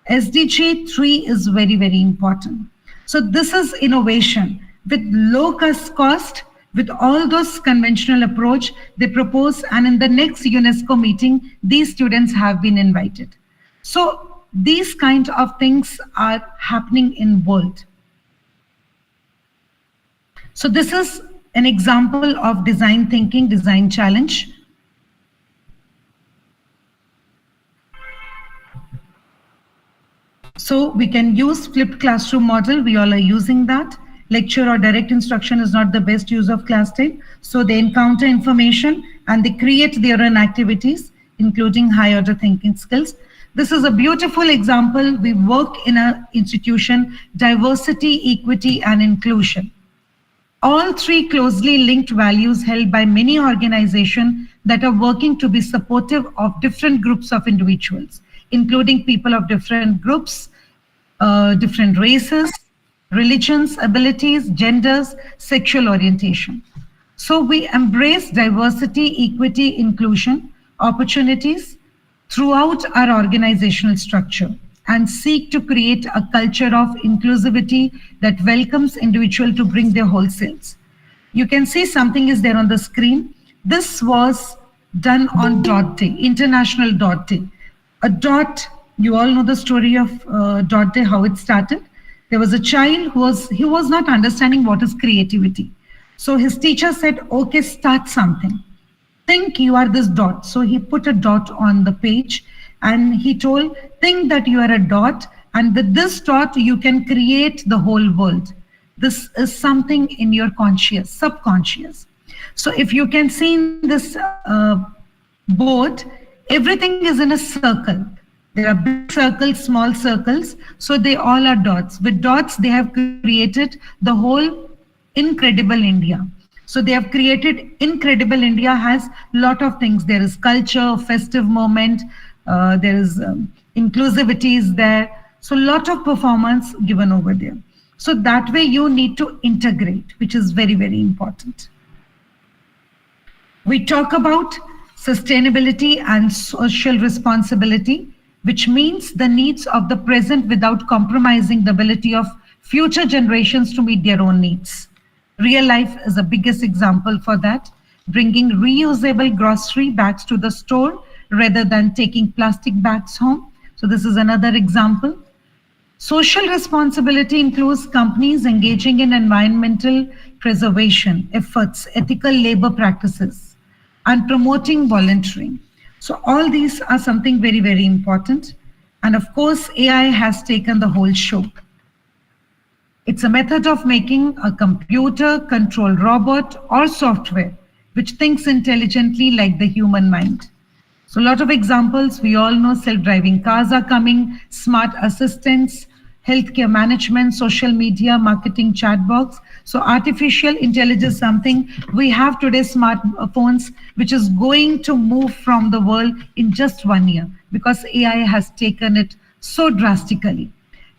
SDG 3 is very, very important. So this is innovation with low cost, with all those conventional approach they propose, and in the next UNESCO meeting, these students have been invited. So these kind of things are happening in world. So this is an example of design thinking, design challenge. So we can use flipped classroom model. We all are using that. Lecture or direct instruction is not the best use of class time. So they encounter information and they create their own activities, including high order thinking skills. This is a beautiful example. We work in an institution, diversity, equity, and inclusion. All 3 closely linked values held by many organizations that are working to be supportive of different groups of individuals, including people of different groups, different races, religions, abilities, genders, sexual orientation. So we embrace diversity, equity, inclusion, opportunities throughout our organizational structure and seek to create a culture of inclusivity that welcomes individuals to bring their whole selves. You can see something is there on the screen. This was done on Dot Day, International Dot Day. A dot, you all know the story of Dot Day, how it started. There was a child who was not understanding what is creativity. So his teacher said, okay, start something. Think you are this dot. So he put a dot on the page and he told, think that you are a dot, and with this dot you can create the whole world. This is something in your conscious, subconscious. So if you can see in this board, everything is in a circle. There are big circles, small circles, so they all are dots. With dots, they have created the whole Incredible India. So they have created Incredible India has a lot of things. There is culture, festive moment, there is inclusivity is there. So a lot of performance given over there. So that way you need to integrate, which is very, very important. We talk about sustainability and social responsibility. which means the needs of the present without compromising the ability of future generations to meet their own needs. Real life is the biggest example for that, bringing reusable grocery bags to the store rather than taking plastic bags home. So this is another example. Social responsibility includes companies engaging in environmental preservation efforts, ethical labor practices, and promoting volunteering. So all these are something very, very important. And of course, AI has taken the whole show. It's a method of making a computer-controlled robot or software which thinks intelligently like the human mind. So a lot of examples, we all know self-driving cars are coming, smart assistants, healthcare management, social media, marketing chatbots. So artificial intelligence is something we have today, smartphones, which is going to move from the world in just 1 year because AI has taken it so drastically.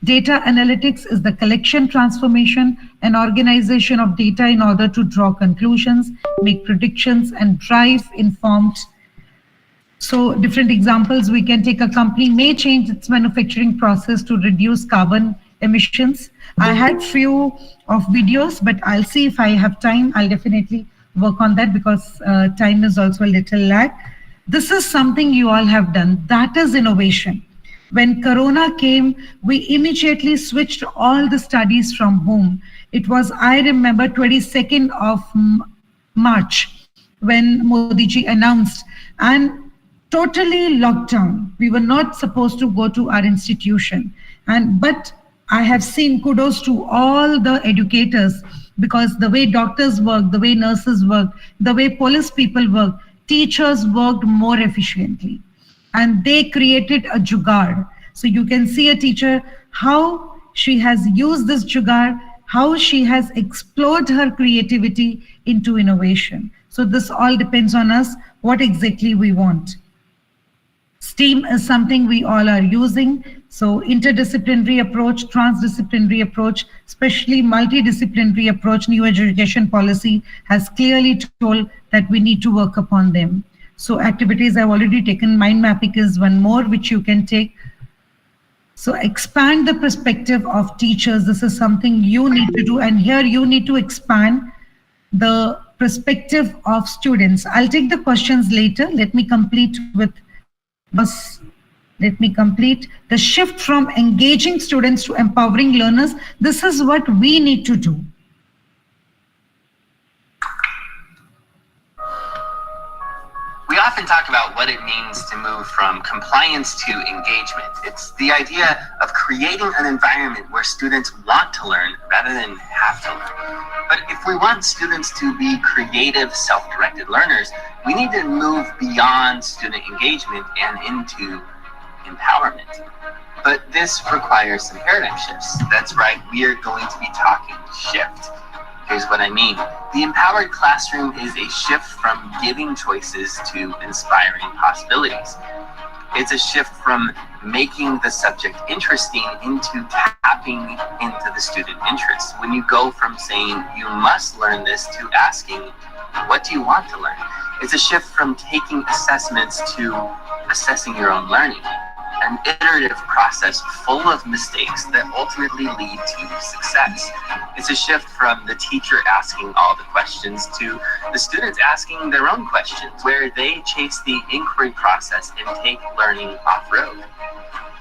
Data analytics is the collection, transformation, and organization of data in order to draw conclusions, make predictions, and drive informed. So different examples, we can take a company may change its manufacturing process to reduce carbon emissions. I had few of videos, but I'll see if I have time. I'll definitely work on that because time is also a little lag. This is something you all have done. That is innovation. When Corona came, we immediately switched all the studies from home. It was, I remember, 22nd of March when Modi ji announced, and totally locked down. We were not supposed to go to our institution. But I have seen kudos to all the educators because the way doctors work, the way nurses work, the way police people work, teachers worked more efficiently. And they created a jugaad. So you can see a teacher, how she has used this jugaad, how she has explored her creativity into innovation. So this all depends on us, what exactly we want. STEAM is something we all are using. So interdisciplinary approach, transdisciplinary approach, especially multidisciplinary approach, new education policy has clearly told that we need to work upon them. So activities I've already taken, mind mapping is one more which you can take. So expand the perspective of teachers. This is something you need to do. And here you need to expand the perspective of students. I'll take the questions later. Let me complete with this. Let me complete the shift from engaging students to empowering learners. This is what we need to do.
We often talk about what it means to move from compliance to engagement. It's the idea of creating an environment where students want to learn rather than have to learn. But if we want students to be creative, self-directed learners, we need to move beyond student engagement and into empowerment. But this requires some paradigm shifts. That's right, we are going to be talking shift. Here's what I mean. The empowered classroom is a shift from giving choices to inspiring possibilities. It's a shift from making the subject interesting into tapping into the student interest. When you go from saying you must learn this to asking, what do you want to learn? It's a shift from taking assessments to assessing your own learning. An iterative process full of mistakes that ultimately lead to success. It's a shift from the teacher asking all the questions to the students asking their own questions, where they chase the inquiry process and take learning off-road.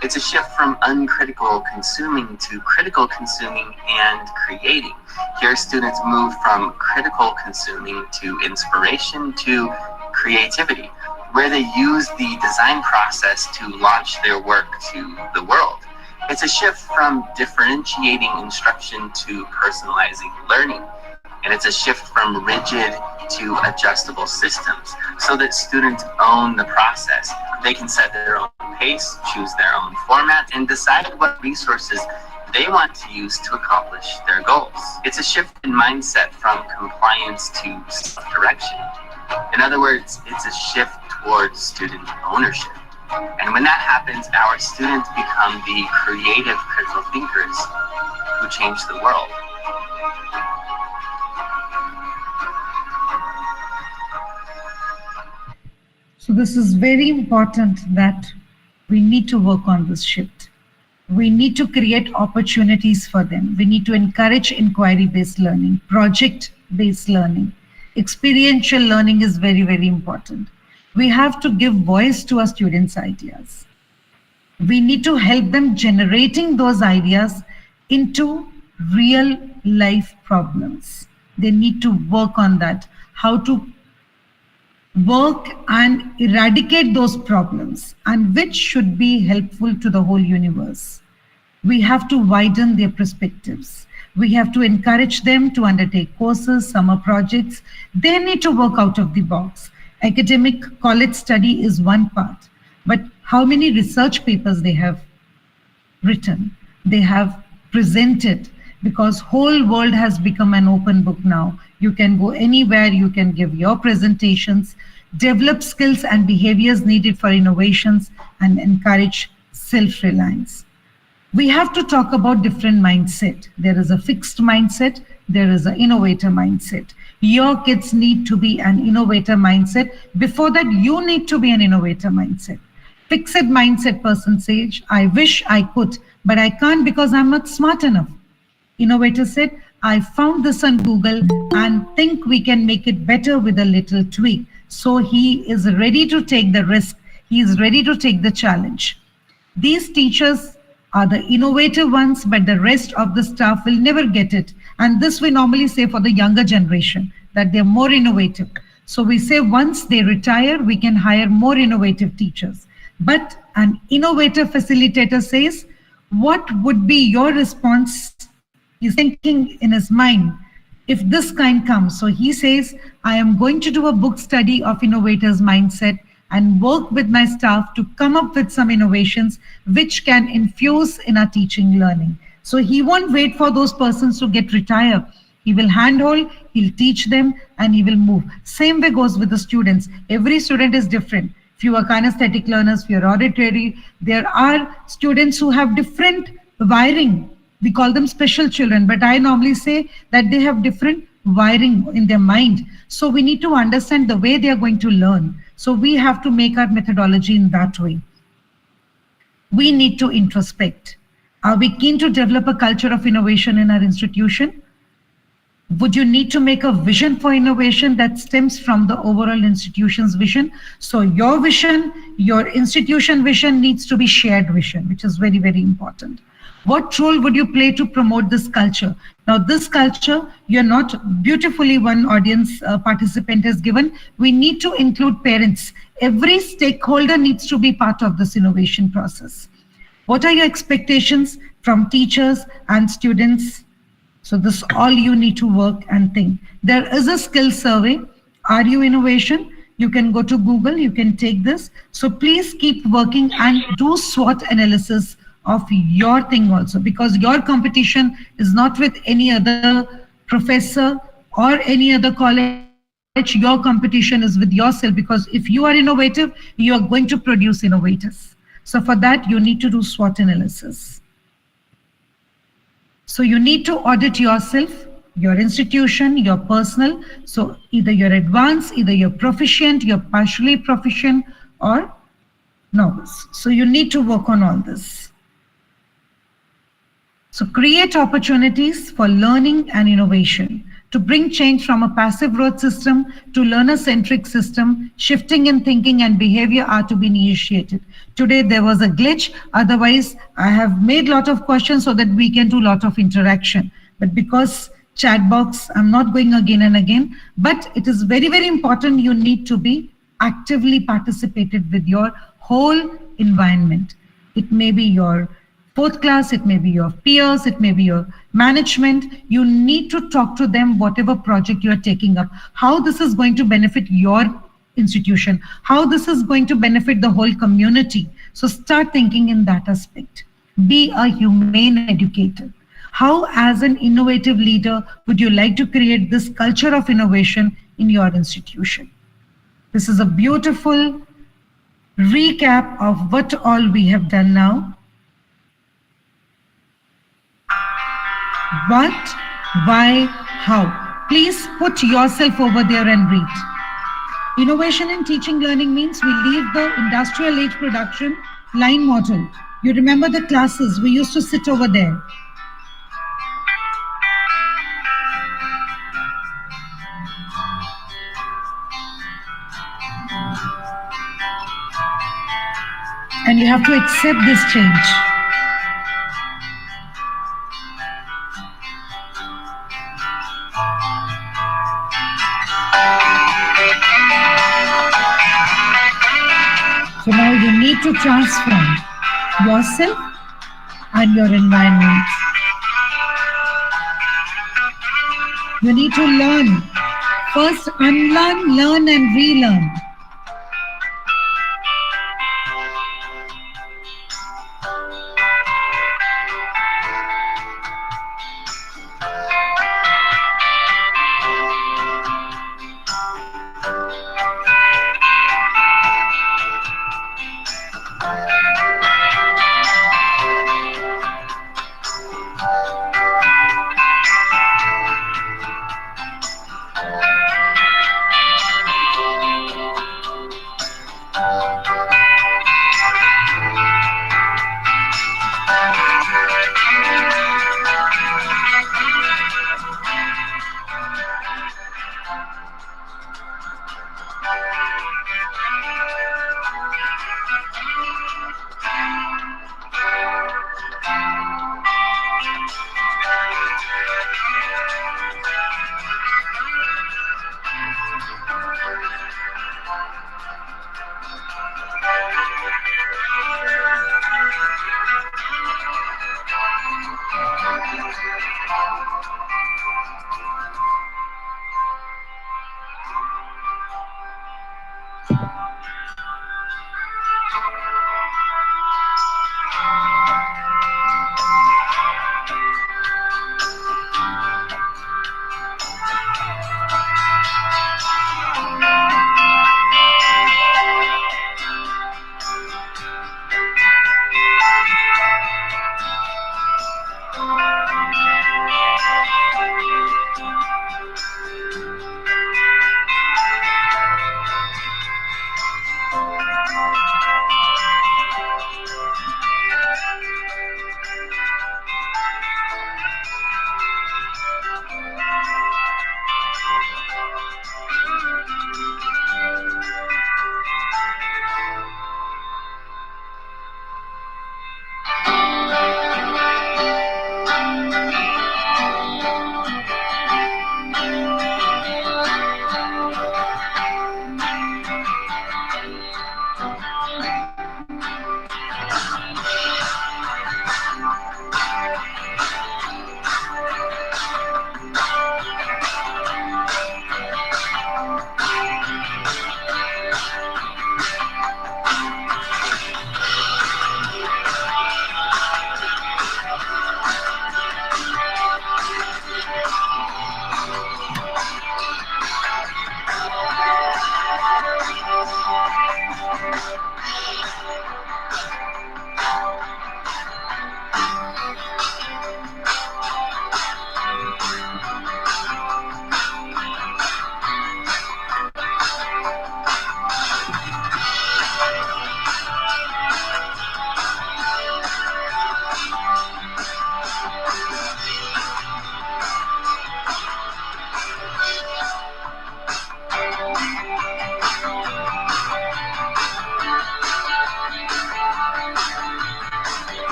It's a shift from uncritical consuming to critical consuming and creating. Here students move from critical consuming to inspiration to creativity, where they use the design process to launch their work to the world. It's a shift from differentiating instruction to personalizing learning. And it's a shift from rigid to adjustable systems so that students own the process. They can set their own pace, choose their own format, and decide what resources they want to use to accomplish their goals. It's a shift in mindset from compliance to self-direction. In other words, it's a shift towards student ownership. And when that happens, our students become the creative critical thinkers who change the world.
So this is very important that We need to work on this shift. We need to create opportunities for them. We need to encourage inquiry-based learning, project-based learning. Experiential learning is very, very important. We have to give voice to our students' ideas. We need to help them generating those ideas into real life problems. They need to work on that, how to work and eradicate those problems, and which should be helpful to the whole universe. We have to widen their perspectives. We have to encourage them to undertake courses, summer projects. They need to work out of the box. Academic college study is one part, but how many research papers they have written, they have presented, because whole world has become an open book now. You can go anywhere, you can give your presentations, develop skills and behaviors needed for innovations, and encourage self-reliance. We have to talk about different mindset. There is a fixed mindset, there is an innovator mindset. Your kids need to be an innovator mindset. Before that, you need to be an innovator mindset. Fixed mindset person says, I wish I could, but I can't because I'm not smart enough. Innovator said, I found this on Google and think we can make it better with a little tweak. So he is ready to take the risk. He is ready to take the challenge. These teachers are the innovative ones, but the rest of the staff will never get it. And this we normally say for the younger generation, that they're more innovative. So we say once they retire, we can hire more innovative teachers. But an innovative facilitator says, what would be your response? He's thinking in his mind, if this kind comes. So he says, I am going to do a book study of innovators' mindset and work with my staff to come up with some innovations which can infuse in our teaching learning. So he won't wait for those persons to get retired. He will handhold, he'll teach them, and he will move. Same way goes with the students. Every student is different. Few are kinesthetic learners, few are auditory. There are students who have different wiring. We call them special children, but I normally say that they have different wiring in their mind. So we need to understand the way they are going to learn. So we have to make our methodology in that way. We need to introspect. Are we keen to develop a culture of innovation in our institution? Would you need to make a vision for innovation that stems from the overall institution's vision? So your vision, your institution vision needs to be shared vision, which is very, very important. What role would you play to promote this culture? Now, this culture, you're not beautifully one audience participant has given. We need to include parents. Every stakeholder needs to be part of this innovation process. What are your expectations from teachers and students? So this all you need to work and think. There is a skill survey. Are you innovation? You can go to Google, you can take this. So please keep working and do SWOT analysis of your thing also, because your competition is not with any other professor or any other college. Your competition is with yourself, because if you are innovative, you are going to produce innovators. So for that, you need to do SWOT analysis. So you need to audit yourself, your institution, your personal. So either you're advanced, either you're proficient, you're partially proficient, or novice. So you need to work on all this. So create opportunities for learning and innovation to bring change from a passive growth system to learner-centric system. Shifting in thinking and behavior are to be initiated. Today there was a glitch. Otherwise, I have made a lot of questions so that we can do a lot of interaction. But because chat box, I'm not going again and again. But it is very, very important. You need to be actively participated with your whole environment. It may be your fourth class, it may be your peers, it may be your management. You need to talk to them whatever project you are taking up, how this is going to benefit your institution, how this is going to benefit the whole community. So start thinking in that aspect. Be a humane educator. How, as an innovative leader, would you like to create this culture of innovation in your institution? This is a beautiful recap of what all we have done now. What, why, how? Please put yourself over there and read. Innovation in teaching learning means we leave the industrial age production Line model. You remember the classes? We used to sit over there. And you have to accept this change. So now you need to transform yourself and your environment. You need to learn. First unlearn, learn and relearn.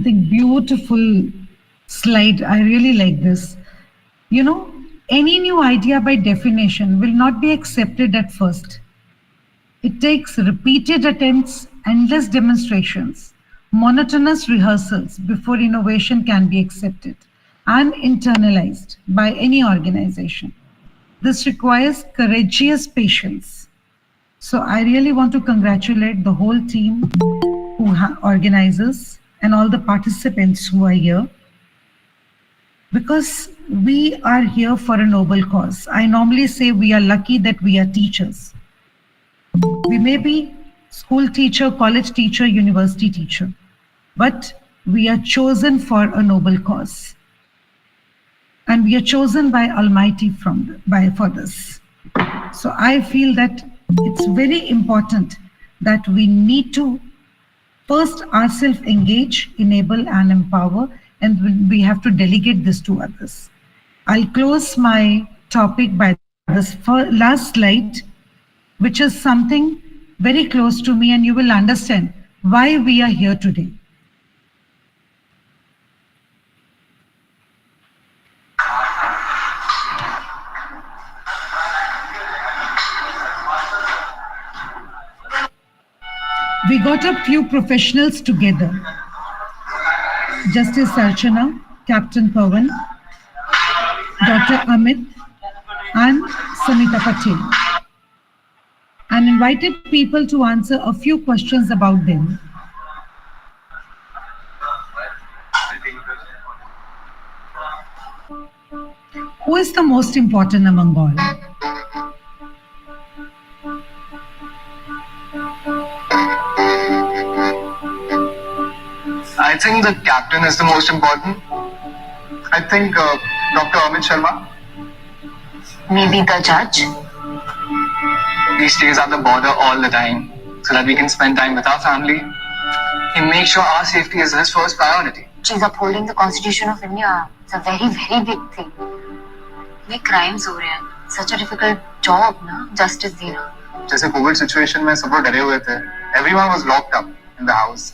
think beautiful slide. I really like this. You know, any new idea by definition will not be accepted at first. It takes repeated attempts, endless demonstrations, monotonous rehearsals before innovation can be accepted and internalized by any organization. This requires courageous patience. So I really want to congratulate the whole team who organizes and all the participants who are here, because we are here for a noble cause. I normally say we are lucky that we are teachers. We may be school teacher, college teacher, university teacher, but we are chosen for a noble cause. And we are chosen by Almighty for this. So I feel that it's very important that we need to first ourselves engage, enable and empower, and we have to delegate this to others. I'll close my topic by this last slide, which is something very close to me, and you will understand why we are here today. We got a few professionals together. Justice Archana, Captain Pawan, Dr. Amit, and Samita Patel, and invited people to answer a few questions about them. Who is the most important among all?
I think the captain is the most important. I think Dr. Amit Sharma.
Maybe the judge.
He stays at the border all the time so that we can spend time with our family. He makes sure our safety is his first priority.
She's upholding the Constitution of India. It's a very, very big thing. ये crimes हो रहे हैं. Such a difficult job, ना? Justice देना.
जैसे COVID situation में सब लोग डरे हुए थे. Everyone was locked up in the house.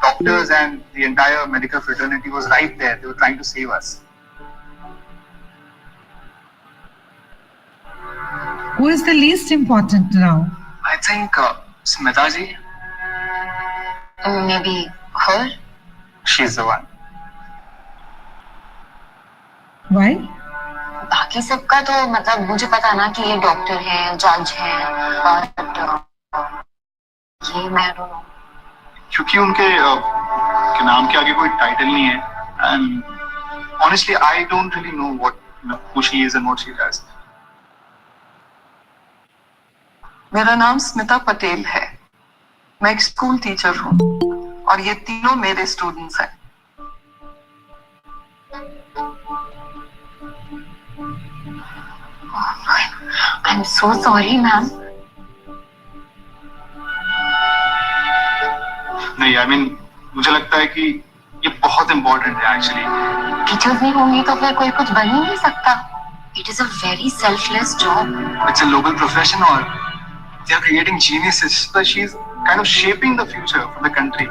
Doctors and the entire medical fraternity was right there. They were trying to save us.
Who is the least important now?
I think Smita ji.
Maybe her?
She's the one.
Why?
बाकी सबका तो मतलब मुझे पता ना कि ये doctor है, जज है, but ये मैं don't know.
क्योंकि उनके के नाम के आगे कोई टाइटल नहीं है. And honestly, I don't really know who she is and what she does.
मेरा नाम स्मिता पटेल है. मैं एक स्कूल टीचर हूँ और ये तीनों मेरे स्टूडेंट्स हैं.
I'm so sorry, ma'am.
नहीं, I mean, मुझे लगता है कि ये बहुत important है actually.
Teachers नहीं होंगी तो फिर कोई कुछ बन ही नहीं सकता. It is a very selfless job.
It's a noble profession, or they are creating geniuses. So she's kind of shaping the future for the country.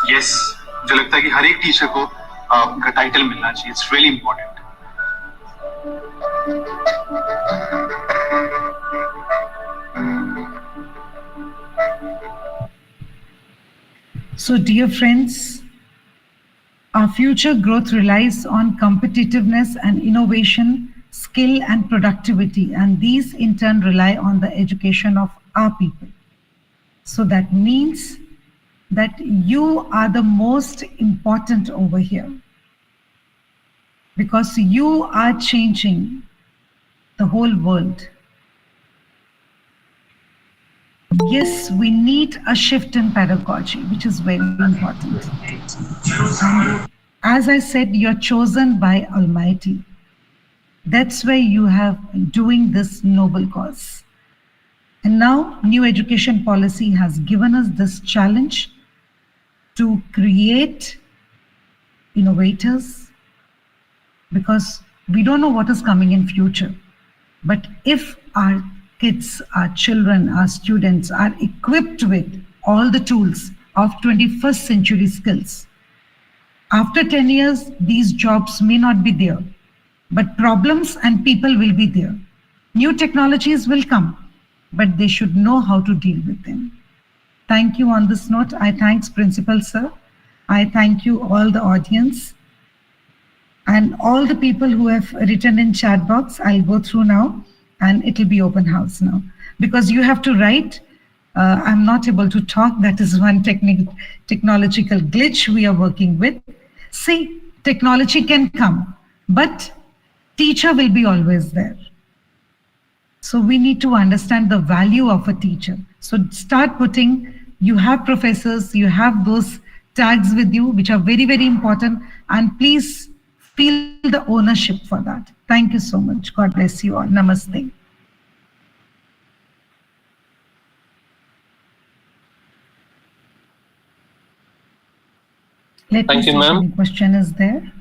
Yes, मुझे लगता है कि हर एक टीचर को उनका टाइटल मिलना चाहिए. It's really important.
So, dear friends, our future growth relies on competitiveness and innovation, skill and productivity, and these in turn rely on the education of our people. So that means that you are the most important over here, because you are changing the whole world. Yes, we need a shift in pedagogy, which is very important. And as I said, you're chosen by Almighty. That's why you have doing this noble cause. And now new education policy has given us this challenge to create innovators, because we don't know what is coming in future. But if our kids, our children, our students are equipped with all the tools of 21st century skills, after 10 years, these jobs may not be there, but problems and people will be there. New technologies will come, but they should know how to deal with them. Thank you on this note. I thank Principal Sir. I thank you all the audience and all the people who have written in chat box. I'll go through now and it will be open house now because you have to write. I'm not able to talk. That is one technological glitch we are working with. See, technology can come, but teacher will be always there. So we need to understand the value of a teacher. So start putting, you have professors, you have those tags with you, which are very, very important. And please feel the ownership for that. Thank you so much. God bless you all. Namaste.
Thank you, ma'am.
Any question is there?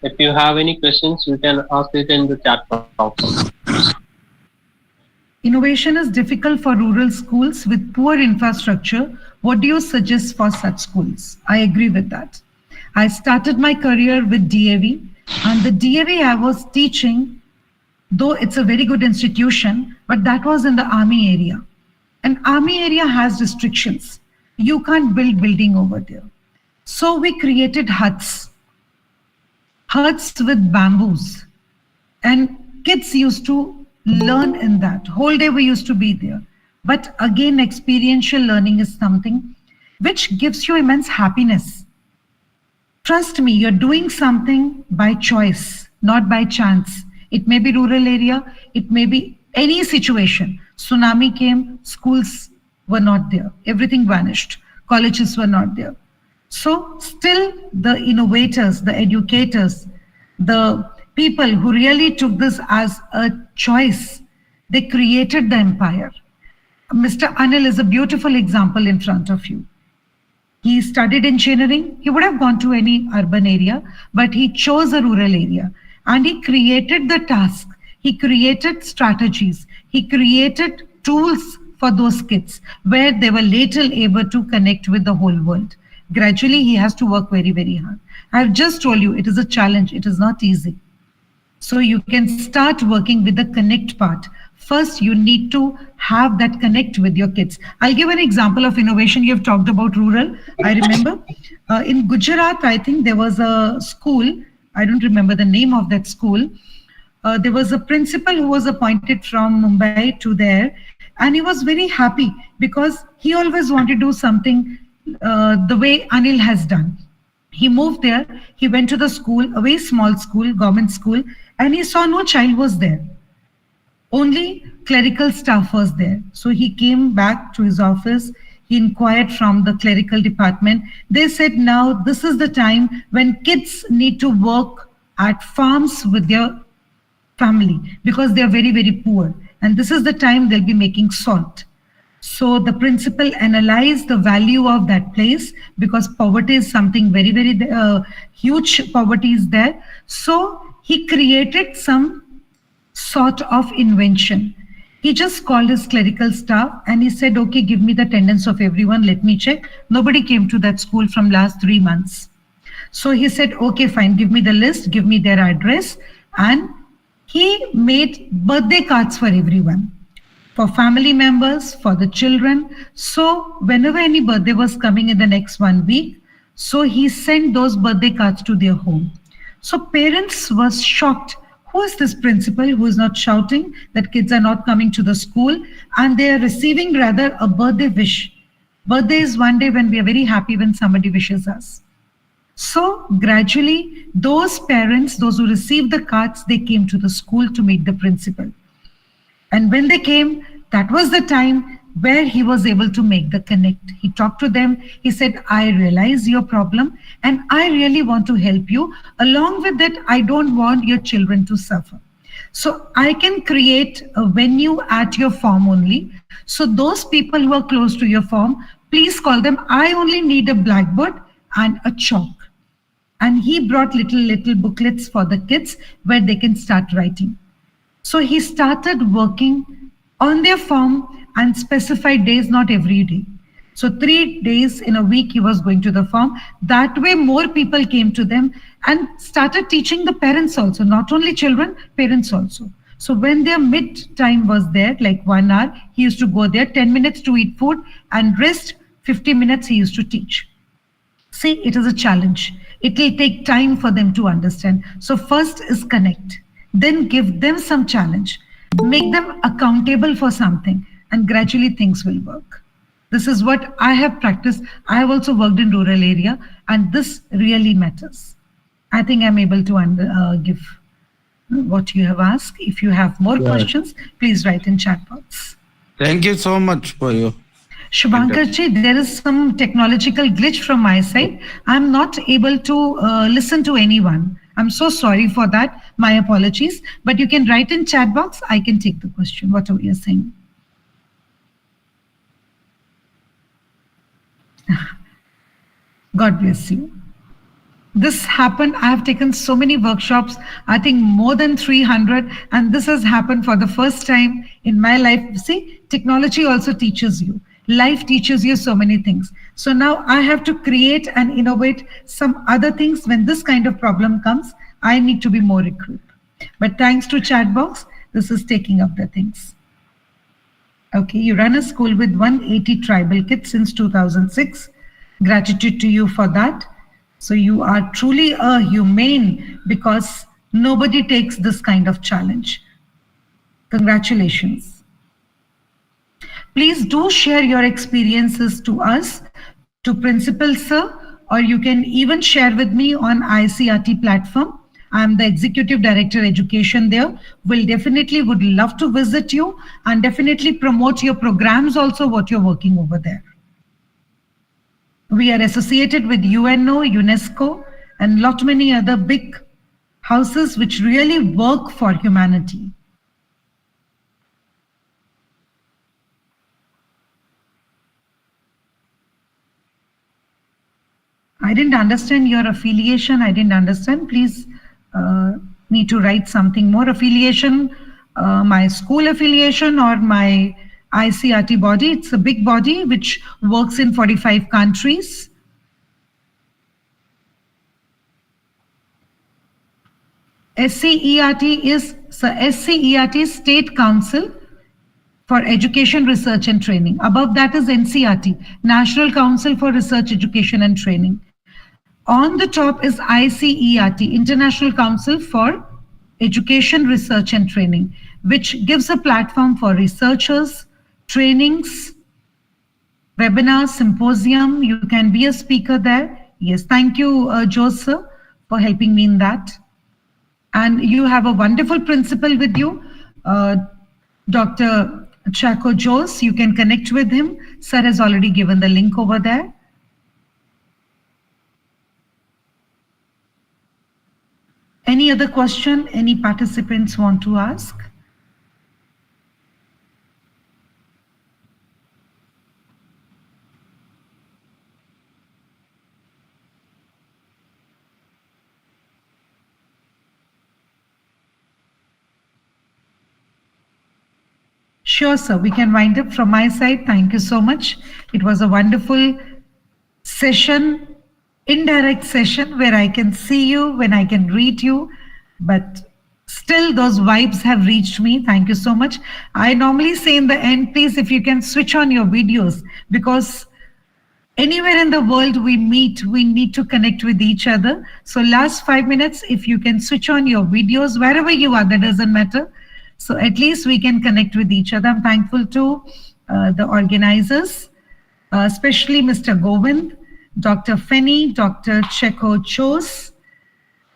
If you have any questions, you can ask it in the chat box.
Innovation is difficult for rural schools with poor infrastructure. What do you suggest for such schools? I agree with that. I started my career with DAV, and the DAV I was teaching, though it's a very good institution, but that was in the army area. And army area has restrictions. You can't build building over there. So we created huts with bamboos, and kids used to learn in that. Whole day we used to be there. But again, experiential learning is something which gives you immense happiness. Trust me, you're doing something by choice, not by chance. It may be rural area, it may be any situation. Tsunami came, schools were not there. Everything vanished. Colleges were not there. So still the innovators, the educators, the people who really took this as a choice, they created the empire. Mr. Anil is a beautiful example in front of you. He studied engineering. He would have gone to any urban area, but he chose a rural area and he created the task. He created strategies. He created tools for those kids where they were later able to connect with the whole world. Gradually, he has to work very, very hard. I've just told you, it is a challenge. It is not easy. So you can start working with the connect part. First, you need to have that connect with your kids. I'll give an example of innovation. You've talked about rural. I remember in Gujarat, I think there was a school. I don't remember the name of that school. There was a principal who was appointed from Mumbai to there. And he was very happy because he always wanted to do something the way Anil has done. He moved there. He went to the school, a very small school, government school, and he saw no child was there. Only clerical staff was there. So he came back to his office. He inquired from the clerical department. They said, now this is the time when kids need to work at farms with their family because they are very, very poor. And this is the time they'll be making salt. So the principal analyzed the value of that place because poverty is something very, very huge poverty is there. So he created some sort of invention. He just called his clerical staff and he said, okay, give me the attendance of everyone. Let me check. Nobody came to that school from last 3 months. So he said, okay, fine. Give me the list. Give me their address. And he made birthday cards for everyone, for family members, for the children. So whenever any birthday was coming in the next 1 week, so he sent those birthday cards to their home. So parents were shocked. Who is this principal who is not shouting that kids are not coming to the school and they are receiving rather a birthday wish? Birthday is one day when we are very happy when somebody wishes us. So gradually, those parents, those who received the cards, they came to the school to meet the principal. And when they came, that was the time where he was able to make the connect. He talked to them. He said, I realize your problem and I really want to help you. Along with that, I don't want your children to suffer. So I can create a venue at your farm only. So those people who are close to your farm, please call them. I only need a blackboard and a chalk. And he brought little booklets for the kids where they can start writing. So he started working on their farm and specified days, not every day. So 3 days in a week he was going to the farm. That way more people came to them and started teaching the parents also, not only children, parents also. So when their mid time was there, like 1 hour, he used to go there, 10 minutes to eat food and rest 50 minutes he used to teach. See, it is a challenge. It will take time for them to understand. So first is connect, then give them some challenge, make them accountable for something, and gradually things will work. This is what I have practiced. I have also worked in rural area, and this really matters. I think I'm able to give what you have asked. If you have more questions, please write in chat box.
Thank you so much for your...
Shubhankarji, there is some technological glitch from my side. I'm not able to listen to anyone. I'm so sorry for that. My apologies. But you can write in chat box. I can take the question, whatever you're saying. God bless you. This happened. I have taken so many workshops, I think more than 300, and this has happened for the first time in my life. See, technology also teaches you. Life teaches you so many things. So now I have to create and innovate some other things. When this kind of problem comes, I need to be more equipped. But thanks to chat box, this is taking up the things. Okay, you run a school with 180 tribal kids since 2006. Gratitude to you for that. So you are truly a humane because nobody takes this kind of challenge. Congratulations. Please do share your experiences to us, to Principal Sir, or you can even share with me on ICRT platform. I'm the Executive Director Education there. Would love to visit you and definitely promote your programs also, what you're working over there. We are associated with UNO, UNESCO, and lot many other big houses which really work for humanity. I didn't understand your affiliation. I didn't understand. Please need to write something more. Affiliation, my school affiliation or my ICRT body. It's a big body which works in 45 countries. SCERT is State Council for Education, Research and Training. Above that is NCRT, National Council for Research, Education and Training. On the top is ICERT, International Council for Education, Research and Training, which gives a platform for researchers, trainings, webinars, symposium. You can be a speaker there. Yes, thank you, Jose, sir, for helping me in that. And you have a wonderful principal with you, Dr. Chaco Jose. You can connect with him. Sir has already given the link over there. Any other question any participants want to ask? Sure, sir. We can wind up from my side. Thank you so much. It was a wonderful session, indirect session where I can see you, when I can read you, but still those vibes have reached me. Thank you so much. I normally say in the end, please, if you can switch on your videos, because anywhere in the world we meet, we need to connect with each other. So last 5 minutes, if you can switch on your videos, wherever you are, that doesn't matter. So at least we can connect with each other. I'm thankful to the organizers, especially Mr. Govind, Dr. Feni, Dr. Cheko Chose,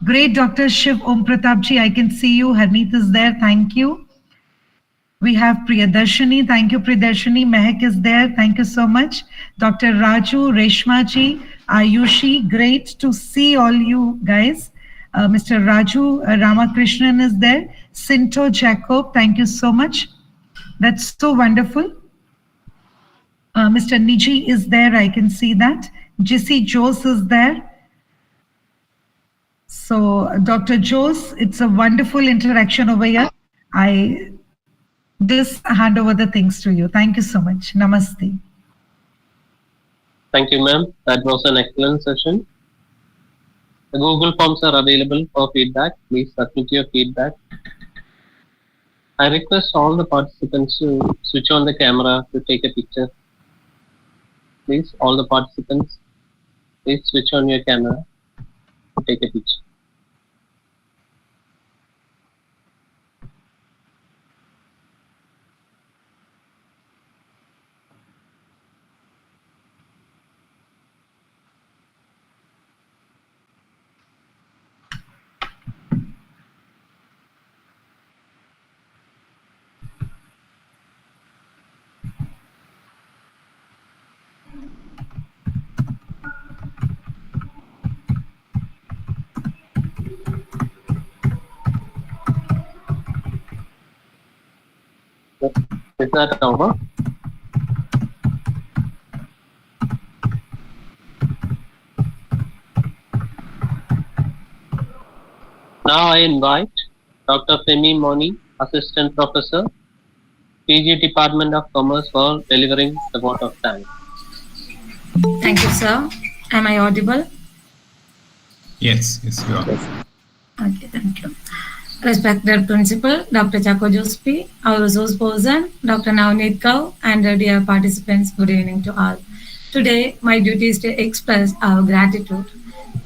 great Dr. Shiv Om Pratapji. I can see you. Harneet is there. Thank you. We have Priyadarshini. Thank you, Priyadarshini. Mehak is there. Thank you so much. Dr. Raju, Reshmaji, Ayushi. Great to see all you guys. Mr. Raju Ramakrishnan is there. Sinto Jacob, thank you so much. That's so wonderful. Mr. Niji is there, I can see that. Jesse Jose is there. So, Dr. Jose, it's a wonderful interaction over here. I just hand over the things to you. Thank you so much. Namaste.
Thank you, ma'am. That was an excellent session. The Google Forms are available for feedback. Please submit your feedback. I request all the participants to switch on the camera to take a picture. Please, all the participants, please switch on your camera to take a picture. Is that over? Now I invite Dr. Femi Moni, Assistant Professor, PG Department of Commerce, for delivering the vote of thanks.
Thank you, sir. Am I audible?
Yes, you are.
Okay, thank you. Respected Principal, Dr. Chako Jospi, our resource person, Dr. Navneet Kaur, and dear participants, good evening to all. Today, my duty is to express our gratitude.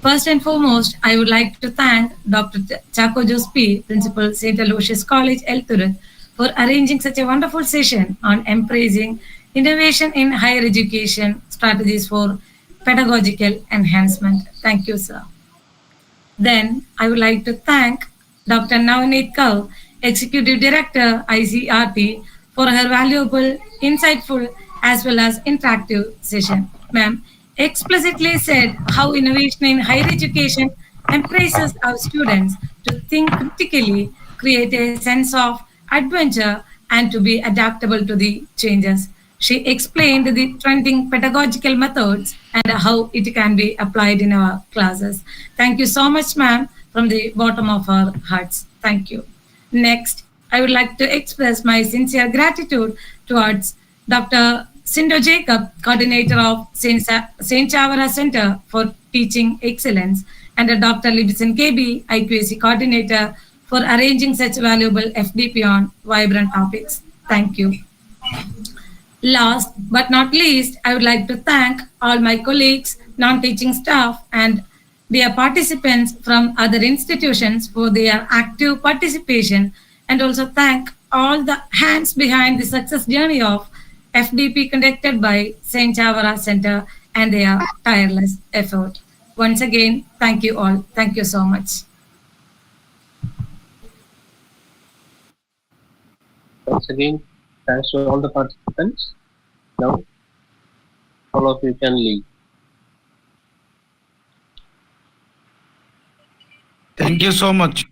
First and foremost, I would like to thank Dr. Chako Jospi, Principal, St. Aloysius College, Elturat, for arranging such a wonderful session on embracing innovation in higher education strategies for pedagogical enhancement. Thank you, sir. Then, I would like to thank Dr. Navneet Kaur, Executive Director, ICRT, for her valuable, insightful, as well as interactive session. Ma'am explicitly said how innovation in higher education embraces our students to think critically, create a sense of adventure, and to be adaptable to the changes. She explained the trending pedagogical methods and how it can be applied in our classes. Thank you so much, ma'am, from the bottom of our hearts. Thank you. Next, I would like to express my sincere gratitude towards Dr. Sindo Jacob, coordinator of St. Chavara Center for Teaching Excellence, and Dr. Libison KB, IQAC coordinator, for arranging such valuable FDP on vibrant topics. Thank you. Last but not least, I would like to thank all my colleagues, non-teaching staff, and dear participants from other institutions for their active participation, and also thank all the hands behind the success journey of FDP conducted by St. Chavara Center and their tireless effort. Once again, thank you all. Thank you so much.
Once again, thanks to all the participants. Now, all of you can leave.
Thank you so much.